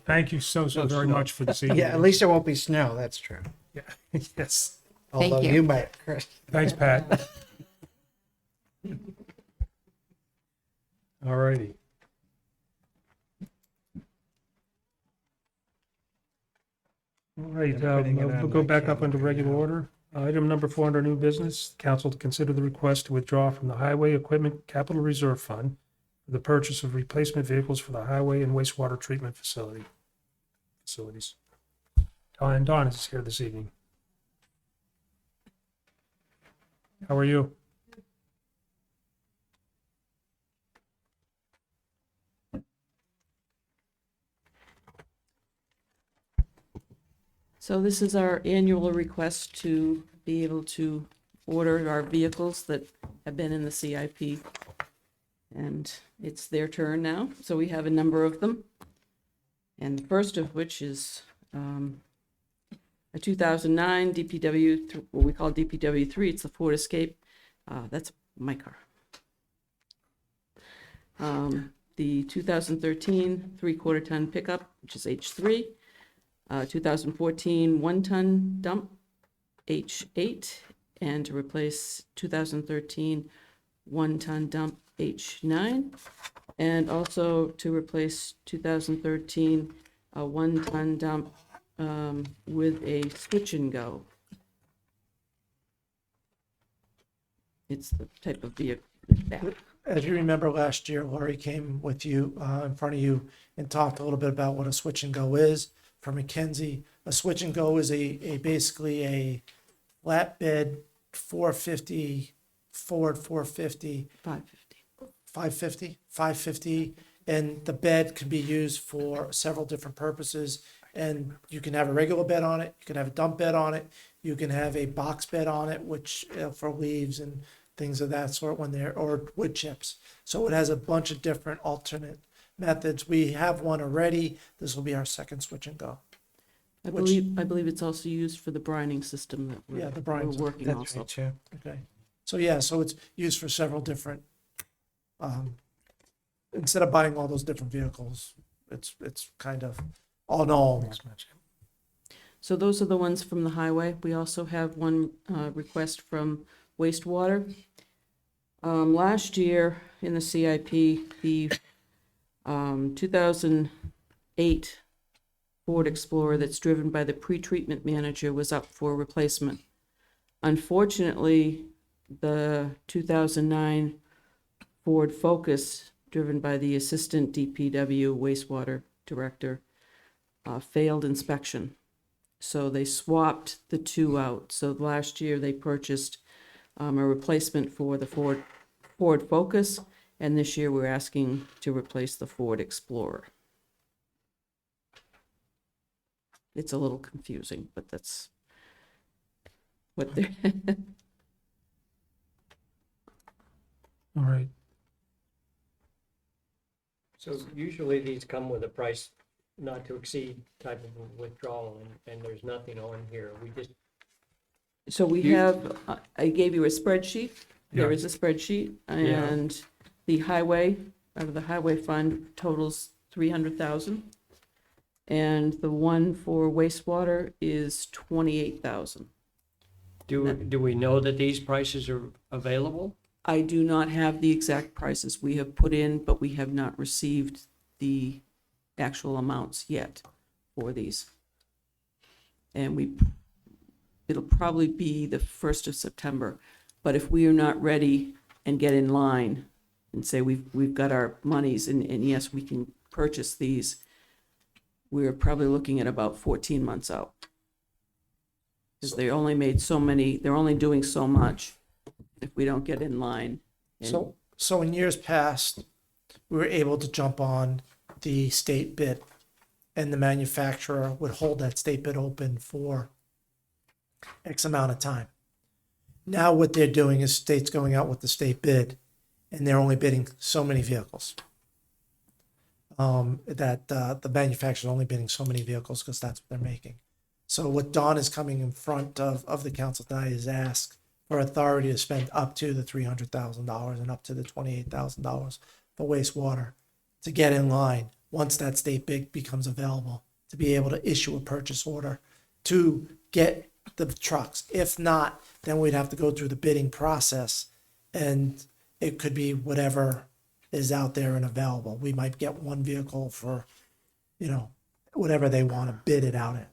Thank you so No very snow. much for this evening. Yeah, at least there won't be snow, that's true. Yes. Thank Although you. you might, Chris. Thanks, Pat. All righty. All right, putting it we'll on go my back up into calendar regular now. order. Item number 4 under new business, council to consider the request to withdraw from the Highway Equipment Capital Reserve Fund for the purchase of replacement vehicles for the highway and wastewater treatment facilities. Don is here this evening. How are you? So this is our annual request to be able to order our vehicles that have been in the CIP. And it's their turn now, so we have a number of them. And the first of which is a 2009 DPW, what we call DPW 3, it's the Ford Escape. That's my car. The 2013 3/4 ton pickup, which is H3. 2014 1-ton dump, H8, and to replace 2013 1-ton dump, H9, and also to replace 2013 1-ton dump with a switch and go. It's the type of vehicle. As you remember last year, Lori came with you, in front of you and talked a little bit about what a switch and go is. For McKenzie, a switch and go is a basically a flatbed 450 Ford 450 550, and the bed can be used for several different purposes. And you can have a regular bed on it, you can have a dump bed on it, you can have a box bed on it, which for leaves and things of that sort when they're, or wood chips. So it has a bunch of different alternate methods. We have one already. This will be our second switch and go. I believe it's also used for the brining system that Yeah, the we're brining working That's also. right, too. Okay. So yeah, so it's used for several different, instead of buying all those different vehicles, it's kind of all in all. So those are the ones from the highway. We also have one request from wastewater. Last year in the CIP, the 2008 Ford Explorer that's driven by the pretreatment manager was up for replacement. Unfortunately, the 2009 Ford Focus, driven by the assistant DPW wastewater director, failed inspection. So they swapped the two out. So last year they purchased a replacement for the Ford Focus, and this year we're asking to replace the Ford Explorer. It's a little confusing, but that's what they're. All right. So usually these come with a price not to exceed type of withdrawal, and there's nothing on here. We just, So we have, I gave you a spreadsheet. There Yeah. is a spreadsheet, and the highway, out of the highway fund totals 300,000. And the one for wastewater is 28,000. do we know that these prices are available? I do not have the exact prices we have put in, but we have not received the actual amounts yet for these. And it'll probably be the 1st of September. But if we are not ready and get in line and say we've got our monies and yes, we can purchase these, we're probably looking at about 14 months out. Because they only made so many, they're only doing so much if we don't get in line. And So in years past, we were able to jump on the state bid, and the manufacturer would hold that state bid open for X amount of time. Now what they're doing is state's going out with the state bid, and they're only bidding so many vehicles. The manufacturer's only bidding so many vehicles because that's what they're making. So what Don is coming in front of the council tonight is ask for authority to spend up to the $300,000 and up to the $28,000 for wastewater to get in line once that state bid becomes available, to be able to issue a purchase order to get the trucks. If not, then we'd have to go through the bidding process, and it could be whatever is out there and available. We might get one vehicle for, whatever they want to bid it out at.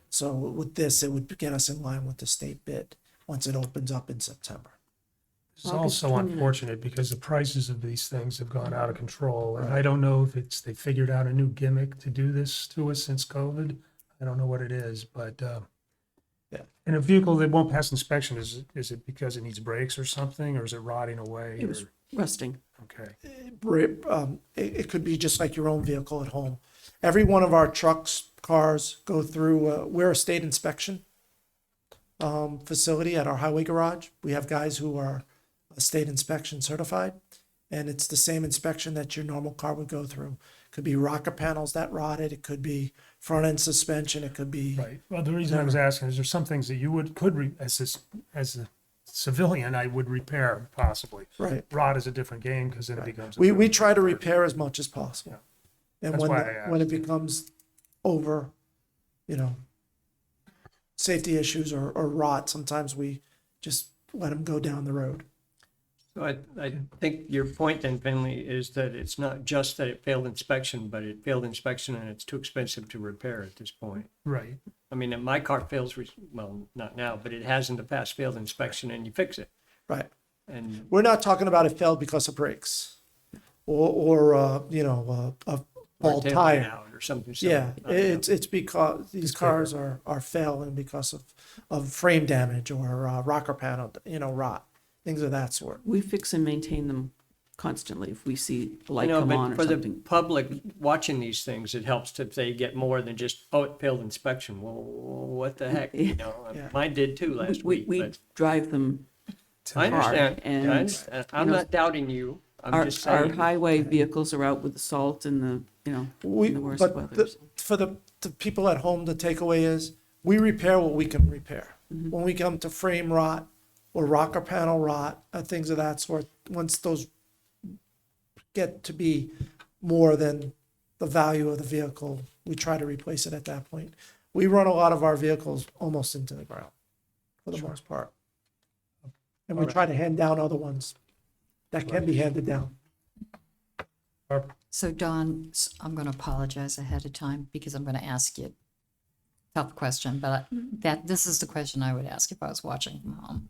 So with this, it would get us in line with the state bid once it opens up in September. It's August also 29th. unfortunate because the prices of these things have gone out of control. And I don't know if they figured out a new gimmick to do this to us since COVID. I don't know what it is, but And a vehicle that won't pass inspection, is it because it needs brakes or something, or is it rotting away? It was or- rusting. Okay, It could be just like your own vehicle at home. Every one of our trucks, cars go through, we're a state inspection facility at our highway garage. We have guys who are state inspection certified, and it's the same inspection that your normal car would go through. Could be rocker panels that rotted, it could be front end suspension, it could be. right. Well, the reason I was asking is there some things that you as a civilian, I would repair possibly. Right. Rot is a different game because then it becomes. We try to repair as much as possible. And That's when, why the- I when it asked. becomes over, safety issues or rot, sometimes we just let them go down the road. So I think your point then, Finley, is that it's not just that it failed inspection, but it failed inspection and it's too expensive to repair at this point. Right. I mean, and my car fails, well, not now, but it has in the past failed inspection and you fix it. Right. And We're not talking about it failed because of brakes or a or bald tail tire. out or something. silly. Yeah, Not, you know. it's because these cars are failing because of frame damage or rocker panel, rot, things of that sort. We fix and maintain them constantly if we see a light I know, come on but or for the something. public watching these things, it helps if they get more than just, oh, it failed inspection. Well, what the heck, Yeah. Mine did too last We, week, we but drive them. I understand. and, I understand. I'm you know, not doubting you. I'm Our, just our saying. highway vehicles are out with the salt and the, in the worst But weather. for the people at home, the takeaway is we repair what we can repair. Mm-hmm. When we come to frame rot or rocker panel rot, things of that sort, once those get to be more than the value of the vehicle, we try to replace it at that point. We run a lot of our vehicles almost into the ground for the most part. And we try to hand down other ones that can be handed down. So Dawn, I'm going to apologize ahead of time because I'm going to ask you a tough question, but this is the question I would ask if I was watching from home.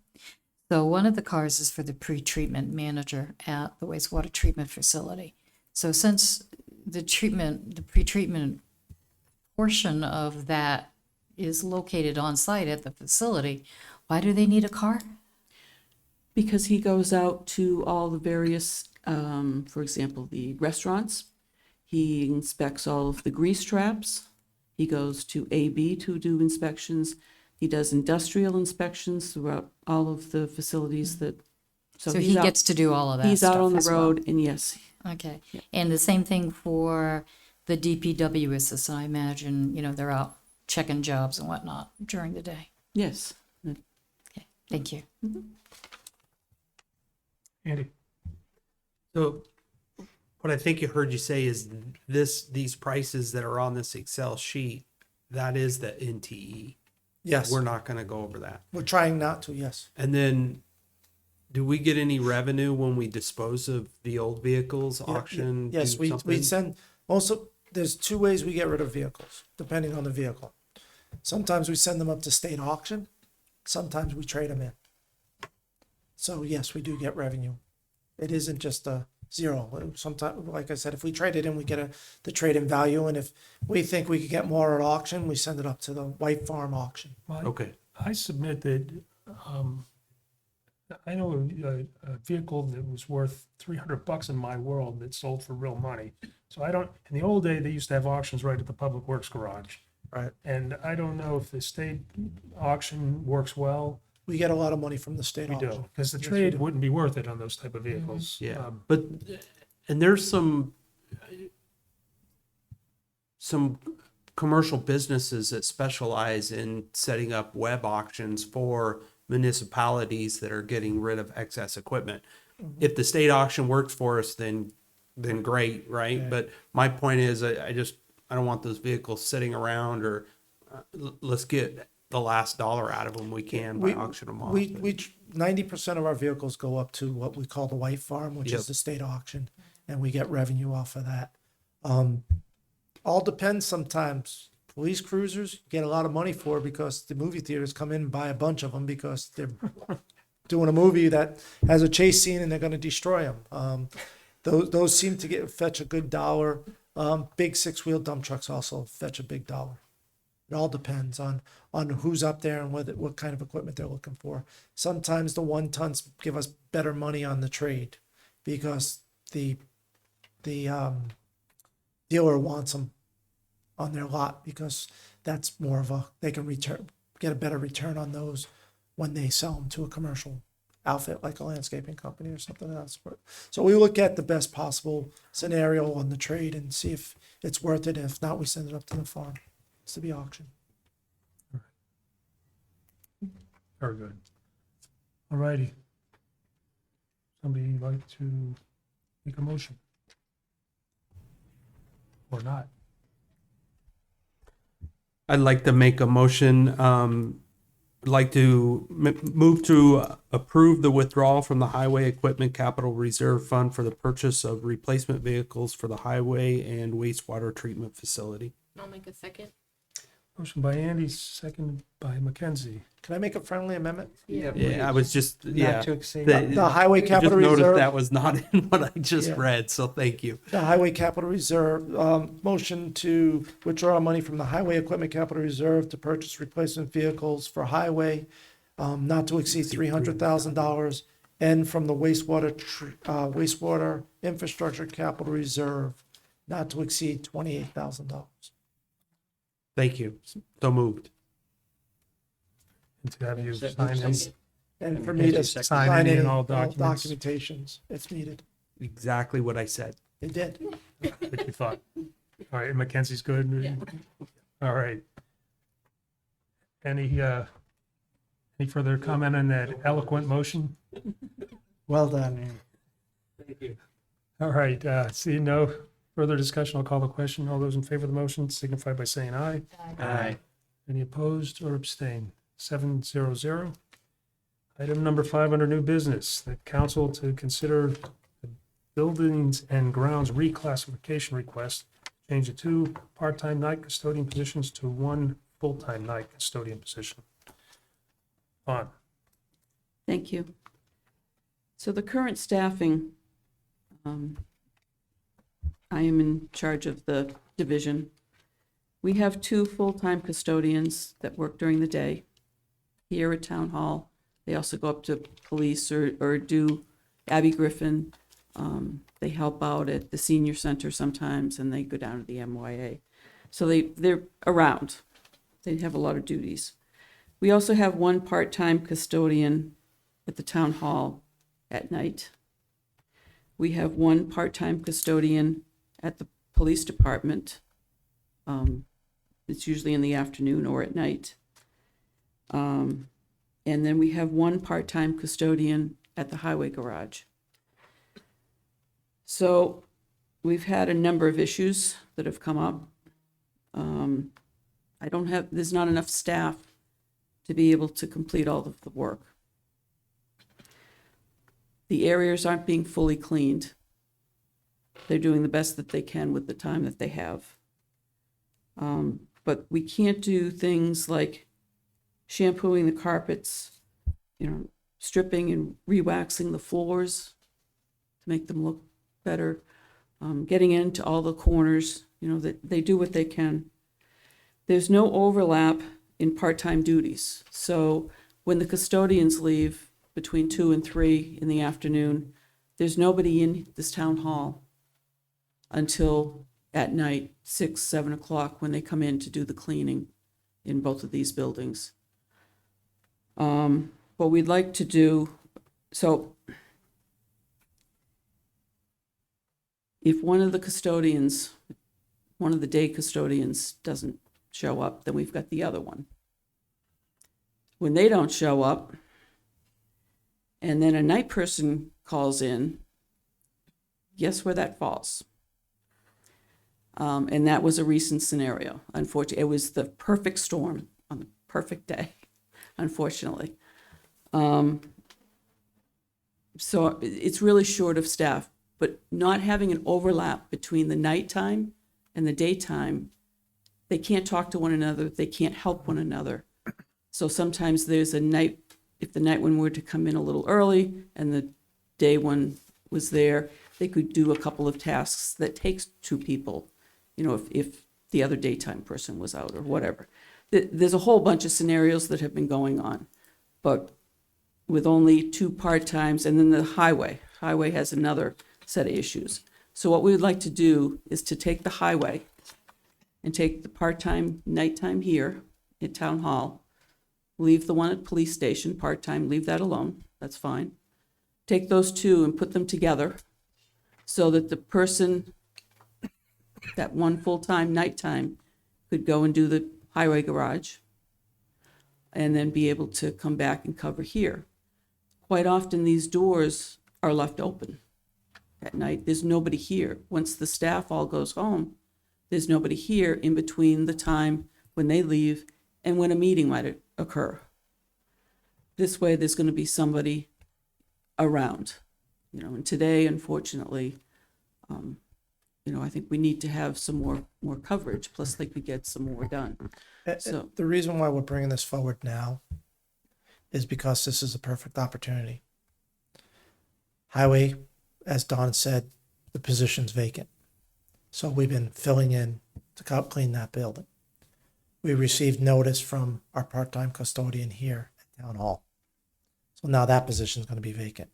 So one of the cars is for the pre-treatment manager at the wastewater treatment facility. So since the pre-treatment portion of that is located on site at the facility, why do they need a car? Because he goes out to all the various, for example, the restaurants. He inspects all of the grease traps. He goes to AB to do inspections. He does industrial inspections throughout all of the facilities that. So he's he out- gets to do all of that He's out stuff on the as well. road, and yes, Okay. And the same thing for the DPW assistant. I imagine, they're out checking jobs and whatnot during the day. yes. Thank you. Andy? So what I think you heard you say is these prices that are on this Excel sheet, that is the NTE. Yes, We're not going to go over that. we're trying not to, yes. And then do we get any revenue when we dispose of the old vehicles, auction? Yes, do we something? send, also, there's two ways we get rid of vehicles, depending on the vehicle. Sometimes we send them up to state auction, sometimes we trade them in. So yes, we do get revenue. It isn't just a zero. Sometimes, like I said, if we trade it in, we get the trade-in value, and if we think we could get more at auction, we send it up to the White Farm auction. Well, Okay. I submit that, I know a vehicle that was worth $300 in my world that sold for real money. So in the old day, they used to have auctions right at the Public Works garage. Right. And I don't know if the state auction works well. We get a lot of money from the state We auction. do, because the Yes, we trade do. wouldn't be worth it on those type of vehicles. Yeah, and there's some commercial businesses that specialize in setting up web auctions for municipalities that are getting rid of excess equipment. If the state auction works for us, then great, right? Yeah. But my point is, I don't want those vehicles sitting around, or let's get the last dollar out of them we can by auction them off. We 90% of our vehicles go up to what we call the White Farm, which Yep. is the state auction, and we get revenue off of that. All depends sometimes. Police cruisers get a lot of money for because the movie theaters come in and buy a bunch of them because they're doing a movie that has a chase scene and they're going to destroy them. Those seem to fetch a good dollar. Big six-wheel dump trucks also fetch a big dollar. It all depends on who's up there and what kind of equipment they're looking for. Sometimes the 1 tons give us better money on the trade because the dealer wants them on their lot because that's more of they can get a better return on those when they sell them to a commercial outfit like a landscaping company or something else. So we look at the best possible scenario on the trade and see if it's worth it. And if not, we send it up to the farm. It's to be auctioned. Very good. All righty. Somebody like to make a motion? Or not? I'd like to make a motion, I'd like to move to approve the withdrawal from the Highway Equipment Capital Reserve Fund for the purchase of replacement vehicles for the highway and wastewater treatment facility. I'll make a second. Motion by Andy, second by Mackenzie. Can I make a friendly amendment? Yeah, I was just, Not to exceed. The Highway I just Capital noticed Reserve. that was not in what I just Yeah. read, so thank you. The Highway Capital Reserve, motion to withdraw money from the Highway Equipment Capital Reserve to purchase replacement vehicles for highway, not to exceed $300,000, and from the wastewater infrastructure capital reserve, not to exceed $28,000. Thank you. So moved. And to have you sign this. And for me to Sign sign any in and all all documents. documentations if needed. Exactly what I said. It did. What you thought. All right, Mackenzie's good? Yeah. All right. Any further comment on that eloquent motion? Well done, Andy. All right, seeing no further discussion, I'll call the question. All those in favor of the motion signify by saying aye. Aye. Any opposed or abstain? 700. Item number 5 under new business, the council to consider the buildings and grounds reclassification request, change the 2 part-time night custodian positions to 1 full-time night custodian position. On. Thank you. So the current staffing, I am in charge of the division. We have 2 full-time custodians that work during the day here at Town Hall. They also go up to police or do Abby Griffin. They help out at the senior center sometimes, and they go down to the MYA. So they're around. They have a lot of duties. We also have 1 part-time custodian at the Town Hall at night. We have 1 part-time custodian at the police department. It's usually in the afternoon or at night. And then we have 1 part-time custodian at the highway garage. So we've had a number of issues that have come up. There's not enough staff to be able to complete all of the work. The areas aren't being fully cleaned. They're doing the best that they can with the time that they have. But we can't do things like shampooing the carpets, stripping and re-waxing the floors to make them look better, getting into all the corners, that they do what they can. There's no overlap in part-time duties. So when the custodians leave between 2 and 3 in the afternoon, there's nobody in this town hall until at night, 6, 7 o'clock, when they come in to do the cleaning in both of these buildings. What we'd like to do, so if one of the custodians, one of the day custodians doesn't show up, then we've got the other one. When they don't show up, and then a night person calls in, guess where that falls? And that was a recent scenario. Unfortunately, it was the perfect storm on the perfect day, unfortunately. So it's really short of staff, but not having an overlap between the nighttime and the daytime, they can't talk to one another, they can't help one another. So sometimes there's a night, if the night one were to come in a little early and the day one was there, they could do a couple of tasks that takes 2 people, if the other daytime person was out or whatever. there's a whole bunch of scenarios that have been going on, but with only 2 part-times, and then the highway has another set of issues. So what we would like to do is to take the highway and take the part-time, nighttime here at Town Hall, leave the one at police station, part-time, leave that alone, that's fine. Take those 2 and put them together so that the person, that one full-time, nighttime, could go and do the highway garage and then be able to come back and cover here. Quite often, these doors are left open at night. There's nobody here. Once the staff all goes home, there's nobody here in between the time when they leave and when a meeting might occur. This way, there's going to be somebody around, and today, unfortunately, I think we need to have some more coverage, plus they could get some more done. So The reason why we're bringing this forward now is because this is a perfect opportunity. Highway, as Don said, the position's vacant. So we've been filling in to help clean that building. We received notice from our part-time custodian here at Town Hall. So now that position is going to be vacant.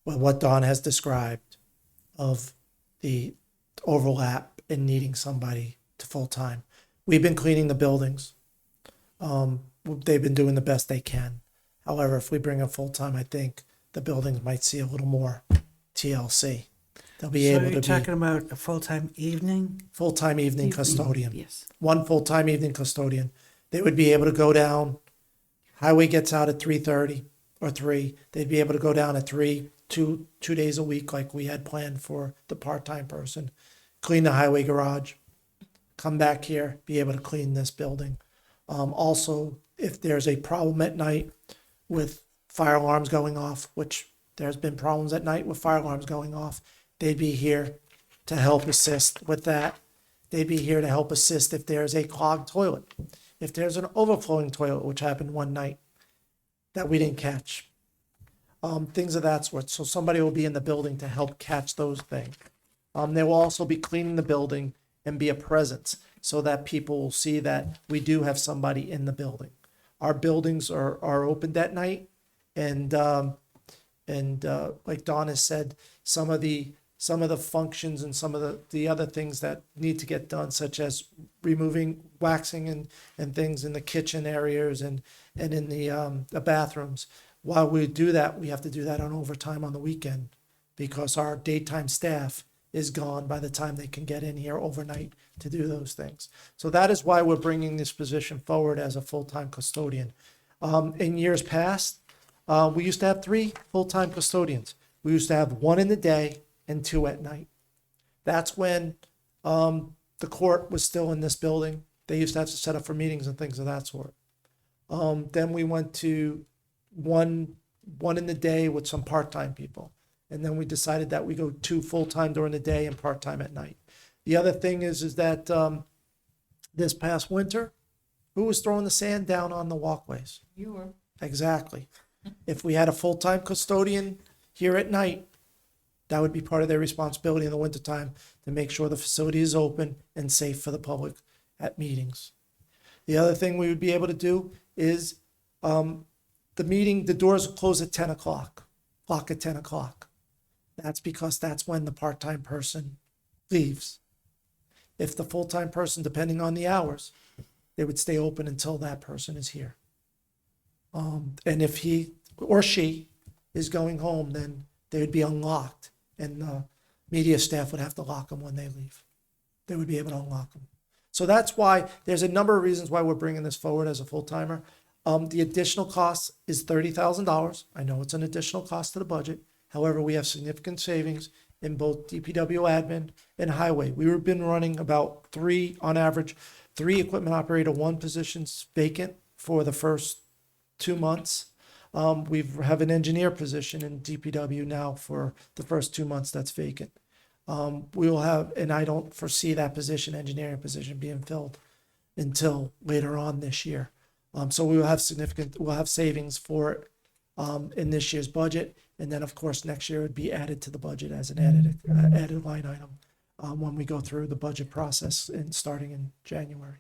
Well, what Don has described of the overlap in needing somebody to full-time, we've been cleaning the buildings. They've been doing the best they can. However, if we bring in full-time, I think the buildings might see a little more TLC. They'll be So able you're to talking be about a full-time evening? full-time evening custodian. yes. One full-time evening custodian. They would be able to go down. Highway gets out at 3:30 or 3. They'd be able to go down at 3, 2 days a week like we had planned for the part-time person. Clean the highway garage. Come back here, be able to clean this building. Also, if there's a problem at night with fire alarms going off, which there's been problems at night with fire alarms going off, they'd be here to help assist with that. They'd be here to help assist if there's a clogged toilet. If there's an overflowing toilet, which happened one night that we didn't catch. Things of that sort. So somebody will be in the building to help catch those things. They will also be cleaning the building and be a presence so that people will see that we do have somebody in the building. Our buildings are opened at night, and like Dawn has said, some of the functions and some of the other things that need to get done, such as removing waxing and things in the kitchen areas and in the bathrooms. While we do that, we have to do that on overtime on the weekend because our daytime staff is gone by the time they can get in here overnight to do those things. So that is why we're bringing this position forward as a full-time custodian. In years past, we used to have 3 full-time custodians. We used to have 1 in the day and 2 at night. That's when the court was still in this building. They used to have to set up for meetings and things of that sort. Then we went to one in the day with some part-time people. And then we decided that we go 2 full-time during the day and part-time at night. The other thing is that this past winter, who was throwing the sand down on the walkways? You were. Exactly. If we had a full-time custodian here at night, that would be part of their responsibility in the wintertime to make sure the facility is open and safe for the public at meetings. The other thing we would be able to do is the doors close at 10 o'clock, lock at 10 o'clock. That's because that's when the part-time person leaves. If the full-time person, depending on the hours, they would stay open until that person is here. And if he or she is going home, then they would be unlocked and the media staff would have to lock them when they leave. They would be able to unlock them. So that's why there's a number of reasons why we're bringing this forward as a full-timer. The additional cost is $30,000. I know it's an additional cost to the budget. However, we have significant savings in both DPW admin and highway. We've been running about 3 equipment operator, 1 positions vacant for the first 2 months. We have an engineer position in DPW now for the first 2 months that's vacant. We will have, and I don't foresee that engineering position being filled until later on this year. So we will have we'll have savings for it in this year's budget. And then, of course, next year it would be added to the budget as an added line item when we go through the budget process starting in January.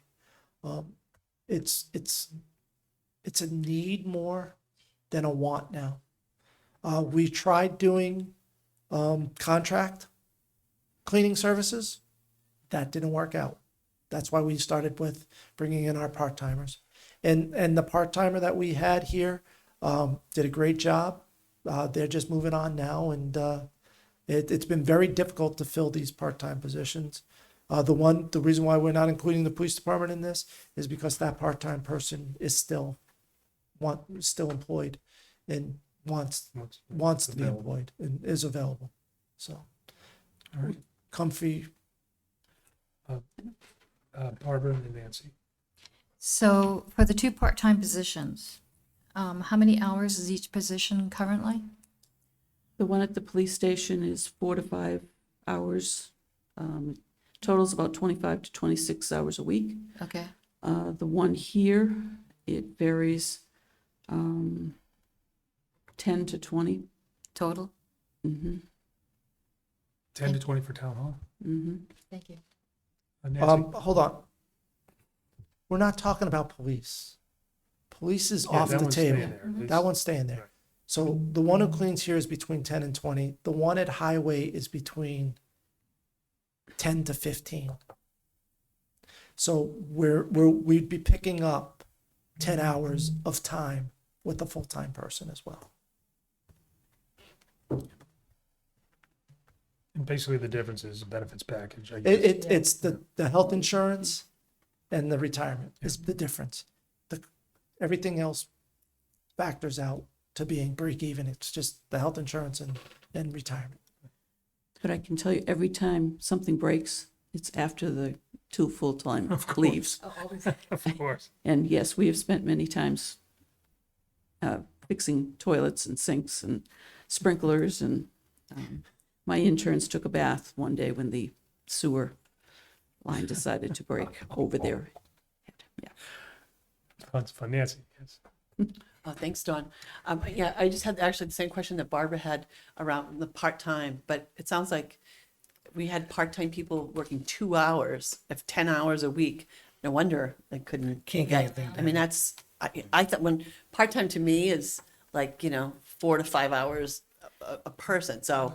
it's a need more than a want now. We tried doing contract cleaning services. That didn't work out. That's why we started with bringing in our part-timers. And the part-timer that we had here did a great job. They're just moving on now, and it's been very difficult to fill these part-time positions. The reason why we're not including the police department in this is because that part-time person is still employed and wants to be employed and is available. So, All right. comfy. Barbara and Nancy. So for the two part-time positions, how many hours is each position currently? The one at the police station is 4 to 5 hours. Totals about 25 to 26 hours a week. Okay, The one here, it varies 10 to 20. total? Mm-hmm. 10 to 20 for town hall. Mm-hmm. Thank you. Nancy? Hold on. We're not talking about police. Police is Yeah, off that the one's table. staying there. That one's staying there. Right. So the one who cleans here is between 10 and 20. The one at highway is between 10 to 15. So we'd be picking up 10 hours of time with a full-time person as well. And basically the difference is the benefits package. I guess. It's the health insurance and the retirement is the difference. Everything else factors out to being break even. It's just the health insurance and retirement. But I can tell you, every time something breaks, it's after the 2 full-time Of course. leaves. Of course. And yes, we have spent many times fixing toilets and sinks and sprinklers. And my interns took a bath one day when the sewer line decided to break over there. Yeah. It's fun. Nancy, yes. Oh, thanks, Dawn. Yeah, I just had actually the same question that Barbara had around the part-time, but it sounds like we had part-time people working 2 hours, if 10 hours a week. No wonder they couldn't Can't get get, anything I mean, that's, I thought when, part-time to me is like, 4 to 5 hours a person, so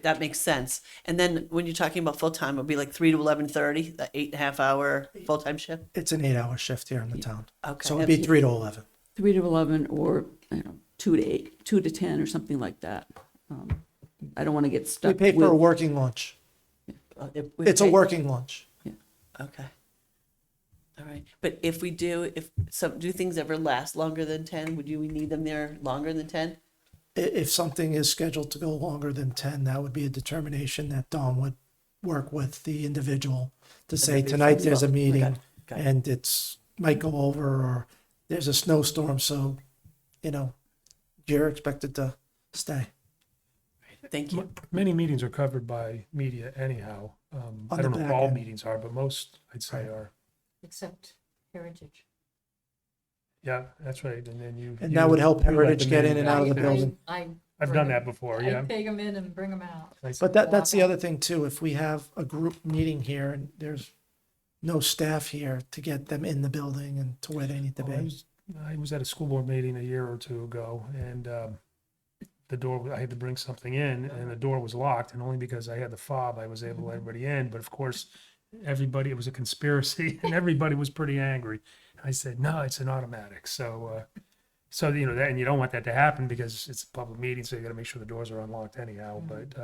that makes sense. And then when you're talking about full-time, it'll be like 3 to 11:30, the 8.5 hour full-time shift? It's an 8-hour shift here in the town. Okay. So it'd be 3 to 11. 3 to 11 or 2 to 8, 2 to 10 or something like that. I don't want to get We stuck pay for a with, working lunch. We It's a pay- working lunch. Okay. All right, but if do things ever last longer than 10, we need them there longer than 10? If something is scheduled to go longer than 10, that would be a determination that Dawn would work with the individual to say, maybe tonight there's a flexible. meeting Got it. and might go over, or there's a snowstorm, so, you're expected to stay. Thank you. Many meetings are covered by media anyhow. On I the don't know if back all end. meetings are, but most I'd say are. Except Heritage. Yeah, that's right. And then you. And that would help you let Heritage them get in and out of the Okay. building. I've done that before, yeah. take them in and bring them out. But that's the other thing too, if we have a group meeting here and there's no staff here to get them in the building and to where they need to Well, be. I was at a school board meeting a year or two ago, and the door, I had to bring something in, and the door was locked, and only because I had the fob, I was able to let everybody in. But of course, it was a conspiracy, and everybody was pretty angry. I said, no, it's an automatic. So that, and you don't want that to happen because it's a public meeting, so you got to make sure the doors are unlocked anyhow. But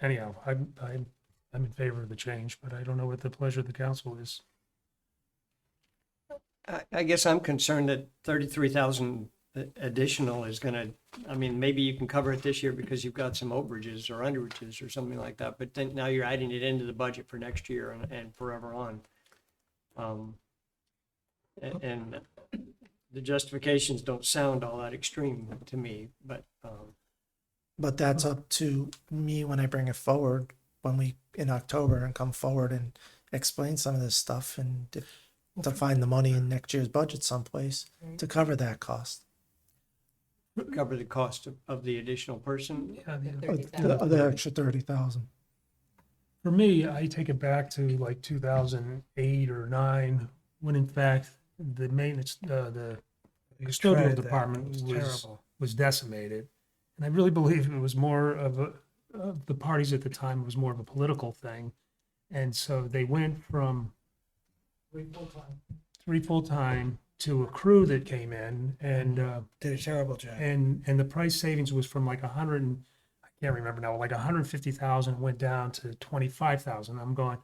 anyhow, I'm in favor of the change, but I don't know what the pleasure of the council is. I guess I'm concerned that 33,000 additional is gonna, maybe you can cover it this year because you've got some overages or underages or something like that, but then now you're adding it into the budget for next year and forever on. And the justifications don't sound all that extreme to me, but, But that's up to me when I bring it forward, in October, and come forward and explain some of this stuff and to find the money in next year's budget someplace to cover that cost. cover the cost of the additional person. Yeah, The extra 30,000. For me, I take it back to like 2008 or 9, when in fact the maintenance, the You custodial tried that. department It was was terrible. decimated. And I really believe it was more of the parties at the time, it was more of a political thing. And so they went from three full-time to a crew that came in, and Did a terrible job. and the price savings was from like 100 and I can't remember now, like 150,000 went down to 25,000. I'm going,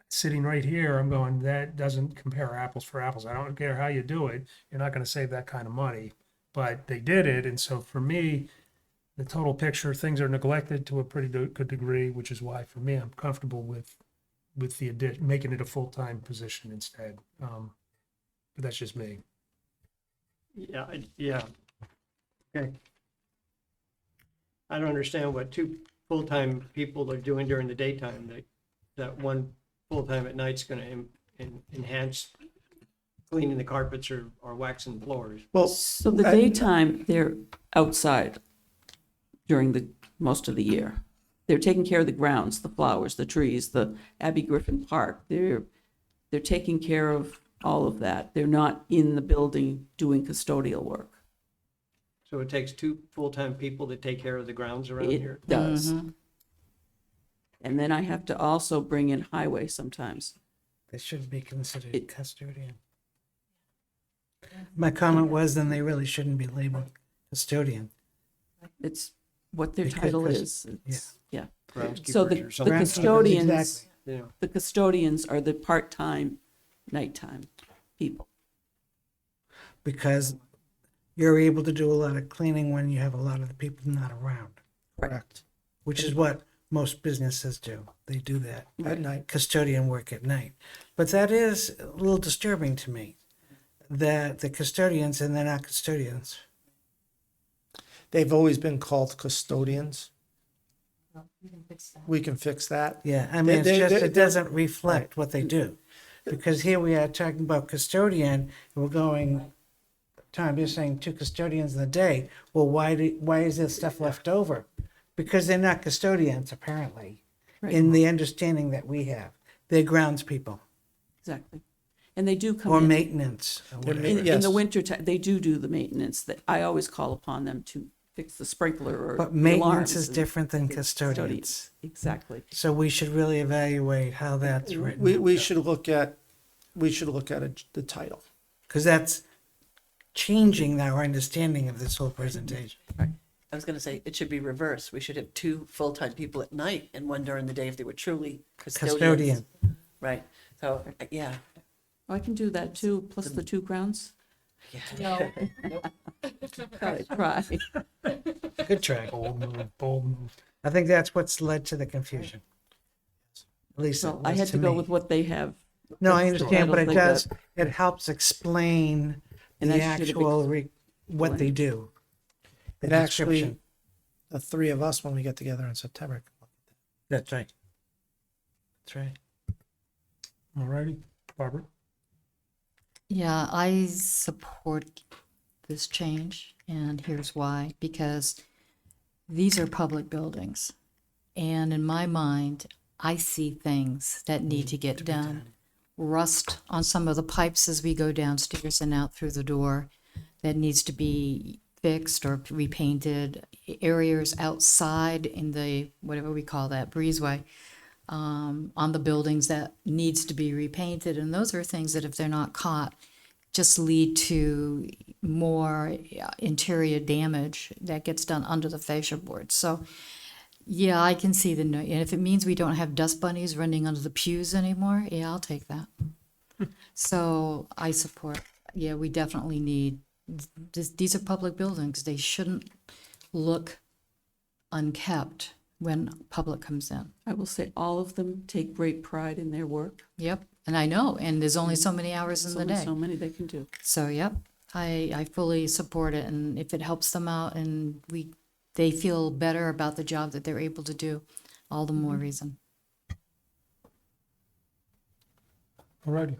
sitting right here, I'm going, that doesn't compare apples for apples. I don't care how you do it, you're not going to save that kind of money. But they did it, and so for me, the total picture, things are neglected to a pretty good degree, which is why for me, I'm comfortable with the addition, making it a full-time position instead. But that's just me. Yeah, yeah. Okay. I don't understand what two full-time people are doing during the daytime, that one full-time at night's gonna enhance cleaning the carpets or waxing floors. Well, So the I- daytime, they're outside during the, most of the year. They're taking care of the grounds, the flowers, the trees, the Abbey Griffin Park. They're taking care of all of that. They're not in the building doing custodial work. So it takes two full-time people to take care of the grounds around here? It does. And then I have to also bring in highway sometimes. They shouldn't be considered It- custodian. My comment was then they really shouldn't be labeled custodian. It's what their Because- title because- is. It's, yeah. So Groundskeepers the or the something. custodians, Exactly. You know, the custodians are the part-time, nighttime people. Because you're able to do a lot of cleaning when you have a lot of the people not around, correct. which is what most businesses do. They do that At night. custodian work at night. But that is a little disturbing to me, that the custodians and they're not custodians. They've always been called custodians. We can fix that. Yeah, I mean, it's They- just, they- it doesn't reflect what they do. Because here we are talking about custodian, and we're going, Tom, you're saying two custodians in the day. Well, why is there stuff left over? Because they're not custodians, apparently, Right. in the understanding that we have. They're grounds people, Exactly. And they do come or in. maintenance, or They're whatever. In Yes. the winter time, they do the maintenance that I always call upon them to fix the sprinkler or But the maintenance alarms is and different than custodians. custodians. Exactly. So we should really evaluate how that's written. We should look at the title. Because that's changing our understanding of this whole presentation. I was gonna say, it should be reversed. We should have two full-time people at night and one during the day if they were truly custodians. Custodian. Right, so, yeah, I can do that too, plus the two grounds. yeah. I try. Good try. Bold move, bold move. I think that's what's led to the confusion. At least it So I was had to go me. with what they have. No, I I understand, but don't it think does, it helps explain And the that should have actual, what they do. The And actually, description. the three of us, when we get together in September. That's right. That's right. All righty, Barbara? Yeah, I support this change, and here's why. Because these are public buildings, and in my mind, I see things that need to get done. Rust on some of the pipes as we go downstairs and out through the door that needs to be fixed or repainted. Areas outside in the, whatever we call that, breezeway, on the buildings that needs to be repainted. And those are things that if they're not caught, just lead to more interior damage that gets done under the fascia board. So, yeah, I can see and if it means we don't have dust bunnies running under the pews anymore, yeah, I'll take that. So I support, yeah, we definitely need, these are public buildings. They shouldn't look unkept when public comes in. I will say all of them take great pride in their work. Yep, and I know, and there's only so many hours in the day. So many they can do. So, yep, I fully support it, and if it helps them out and they feel better about the job that they're able to do, all the more reason. All righty.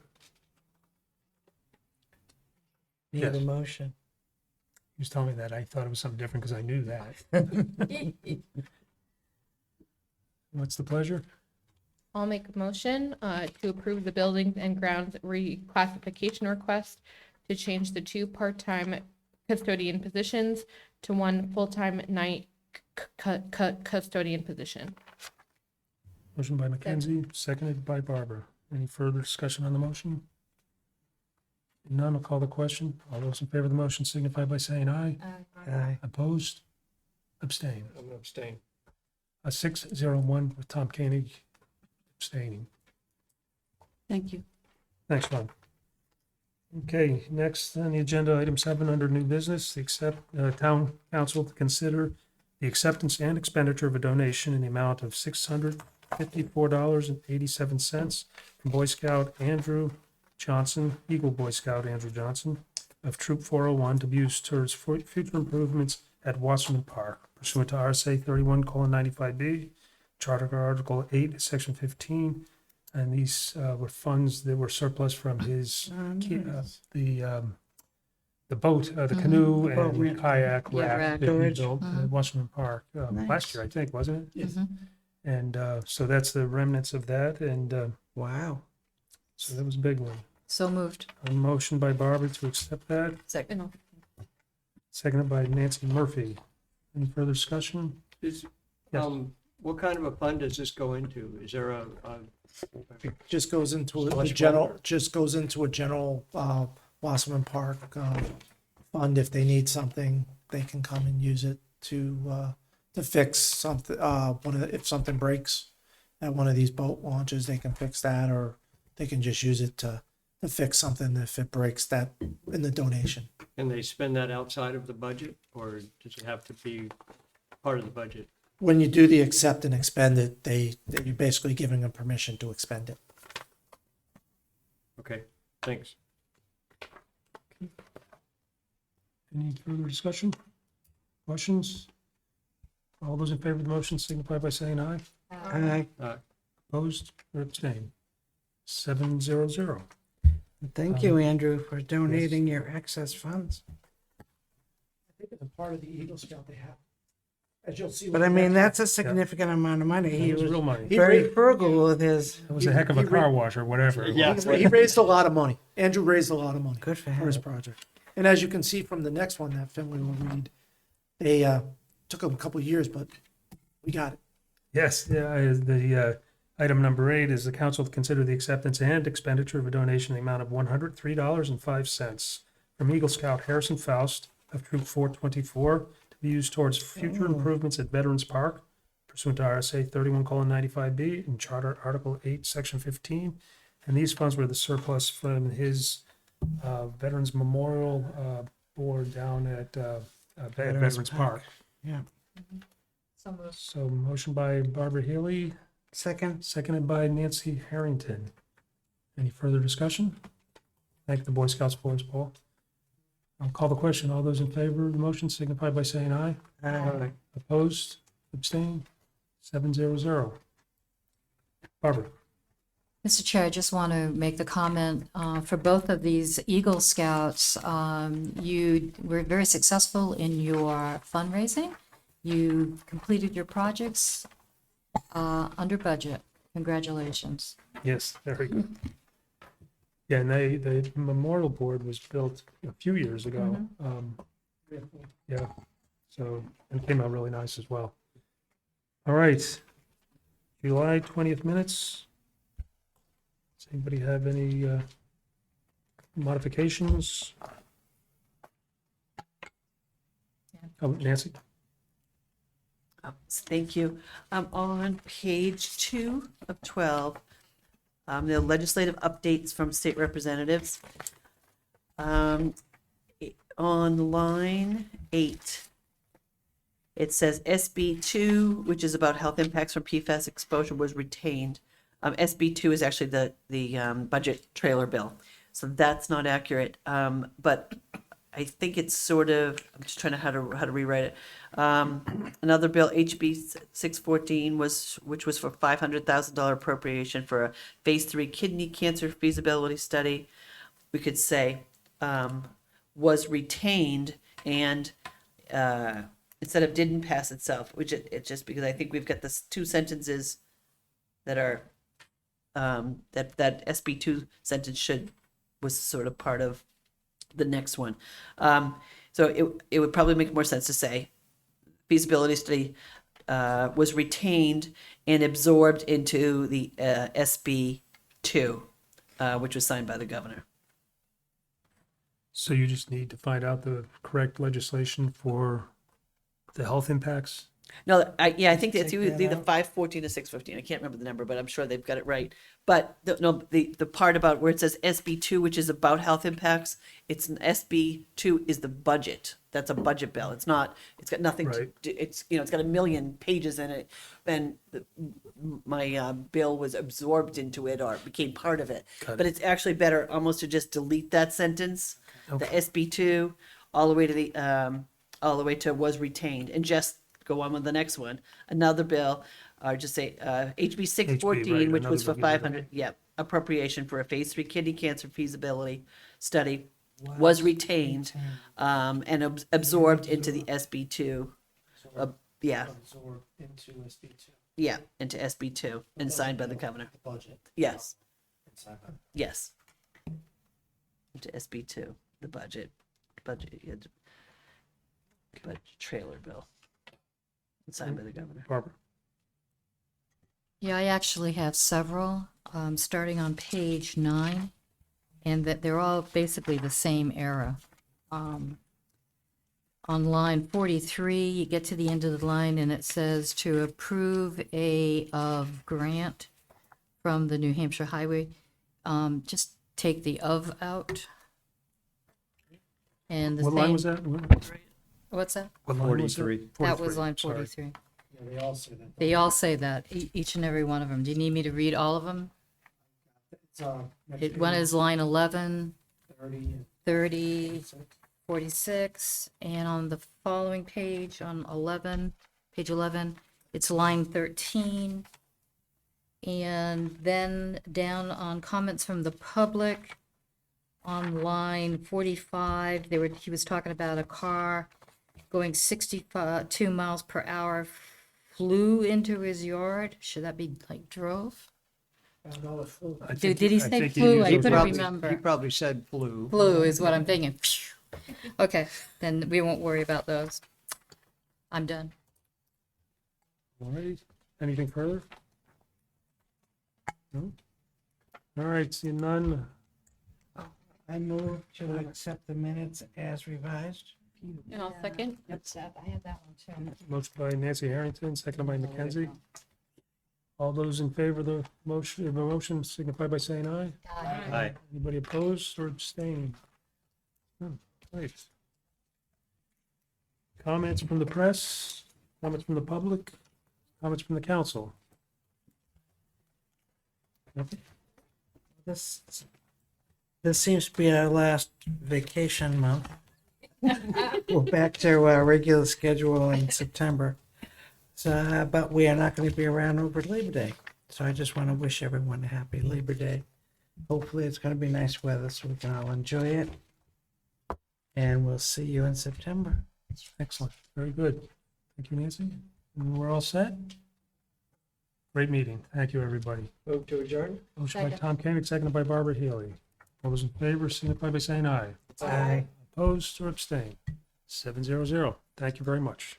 Need a Yes. motion. He was telling me that. I thought it was something different because I knew that. What's the pleasure? I'll make a motion to approve the buildings and grounds reclassification request to change the 2 part-time custodian positions to 1 full-time night custodian position. Motion by Mackenzie, seconded by Barbara. Any further discussion on the motion? None, I'll call the question. All those in favor of the motion signify by saying aye. Aye. Opposed? Abstain. I'm gonna abstain. 601 with Tom Koenig abstaining. Thank you. Thanks, Ron. Okay, next on the agenda, item 7 under new business, town council to consider the acceptance and expenditure of a donation in the amount of $654.87 from Boy Scout Andrew Johnson, Eagle Boy Scout Andrew Johnson of Troop 401 to be used towards future improvements at Wasserman Park pursuant to RSA 31:95B, Charter Article 8, Section 15. And these were funds that were surplus from his, the boat, the canoe Boat and ramp. kayak Yeah, rack rack. that he Storage. built at Wasserman Park last Nice. year, I think, wasn't it? Yes. And so that's the remnants of that. And Wow. so that was a big one. So moved. A motion by Barbara to accept that, Second. seconded by Nancy Murphy. Any further discussion? Is, Yes. what kind of a fund does this go into? Is there a Just goes into a Slush general, fund? just goes into a general, Wasserman Park, fund. If they need something, they can come and use it to fix something, if something breaks at one of these boat launches, they can fix that, or they can just use it to fix something if it breaks that in the donation. Can they spend that outside of the budget, or does it have to be part of the budget? When you do the accept and expend it, you're basically giving them permission to expend it. Okay, thanks. Any further discussion? Questions? All those in favor of the motion signify by saying aye. Aye. Opposed or abstained? 700. Thank you, Andrew, for donating your excess funds. I think it's a part of the Eagle Scout they have. As you'll see. But I mean, that's a significant amount of money. He That was was real money. very frugal with his. That was a heck of a car wash or whatever. it was. He raised a lot of money. Andrew raised a lot of money Good for for his him. project. And as you can see from the next one that Finley will read, they took them a couple of years, but we got it. Yes, the item number 8 is the council to consider the acceptance and expenditure of a donation in the amount of $103.05 from Eagle Scout Harrison Faust of Troop 424 to be used towards future improvements at Veterans Park pursuant to RSA 31:95B and Charter Article 8, Section 15. And these funds were the surplus from his Veterans Memorial Board down at Veterans Park. Yeah. So moved. So motion by Barbara Healy, Second. seconded by Nancy Harrington. Any further discussion? Thank the Boy Scouts for us, Paul. I'll call the question. All those in favor of the motion signify by saying aye. Aye. Opposed? Abstained? 700. Barbara? Mr. Chair, I just want to make the comment, for both of these Eagle Scouts, you were very successful in your fundraising. You completed your projects, under budget. Congratulations. Yes, very good. Yeah, and the memorial board was built a few years ago. Yeah, so it came out really nice as well. All right, July 20th minutes. Does anybody have any modifications? Oh, Nancy? Thank you. On page 2 of 12, the legislative updates from state representatives. On line 8, it says SB2, which is about health impacts from PFAS exposure, was retained. SB2 is actually the budget trailer bill, so that's not accurate. But I think it's sort of, I'm just trying to how to rewrite it. Another bill, HB 614, which was for $500,000 appropriation for a phase 3 kidney cancer feasibility study. We could say was retained and instead of didn't pass itself, which it's just because I think we've got this 2 sentences that are that SB2 sentence was sort of part of the next one. So it would probably make more sense to say feasibility study was retained and absorbed into the SB2, which was signed by the governor. So you just need to find out the correct legislation for the health impacts? No, I think it's Take that either out. 514 or 615. I can't remember the number, but I'm sure they've got it right. But the part about where it says SB2, which is about health impacts, it's an SB2 is the budget. That's a budget bill. It's not. It's got nothing to. Right. Do, it's it's got 1 million pages in it, and my bill was absorbed into it or became part of it. Got But it. it's actually better almost to just delete that sentence, the Okay. SB2, all the way to was retained, and just go on with the next one. Another bill, or just say HB 614, right, which was for another regular 500. Yep, appropriation for a phase 3 kidney cancer feasibility study was retained and absorbed into the SB2. Yeah, Into SB2 yeah, into SB2 and signed by the governor. budget. Yes, yes. Into SB2, the budget, yeah, budget trailer bill, signed by the governor. Barbara? Yeah, I actually have several, starting on page 9, and that they're all basically the same era. On line 43, you get to the end of the line and it says to approve a grant from the New Hampshire Highway. Just take the of out. And the What line same- was that? What's that? What line was that? 43. That was 43, line sorry. 43. Yeah, they all say that. They all say that, each and every one of them. Do you need me to read all of them? It's, next One page, is line 11, 30, 30, 46, and on the following page, on 11, page 11, it's line 13. And then down on comments from the public, on line 45, he was talking about a car going 62 miles per hour flew into his yard. Should that be like drove? I Did think- he I say think flew? used I the couldn't word- remember. He probably said flu. Flew is what I'm thinking. Okay, then we won't worry about those. I'm done. All right, anything further? No? All right, seeing none, I move to accept the minutes as revised. And I'll second. I had that one too. motion by Nancy Harrington, seconded by Mackenzie. All those in favor of the motion signify by saying aye. Aye. Anybody opposed or abstaining? None. Right. Comments from the press, comments from the public, comments from the council? Nothing? This seems to be our last vacation month. We're back to our regular schedule in September. So, but we are not going to be around over Labor Day. So I just want to wish everyone a happy Labor Day. Hopefully it's going to be nice weather so we can all enjoy it. And we'll see you in September. Excellent, very good. Thank you, Nancy. And we're all set? Great meeting. Thank you, everybody. Move to adjourn? Motion by Second. Tom Koenig, seconded by Barbara Healy. All those in favor signify by saying aye. Bye. Opposed or abstained? 700. Thank you very much.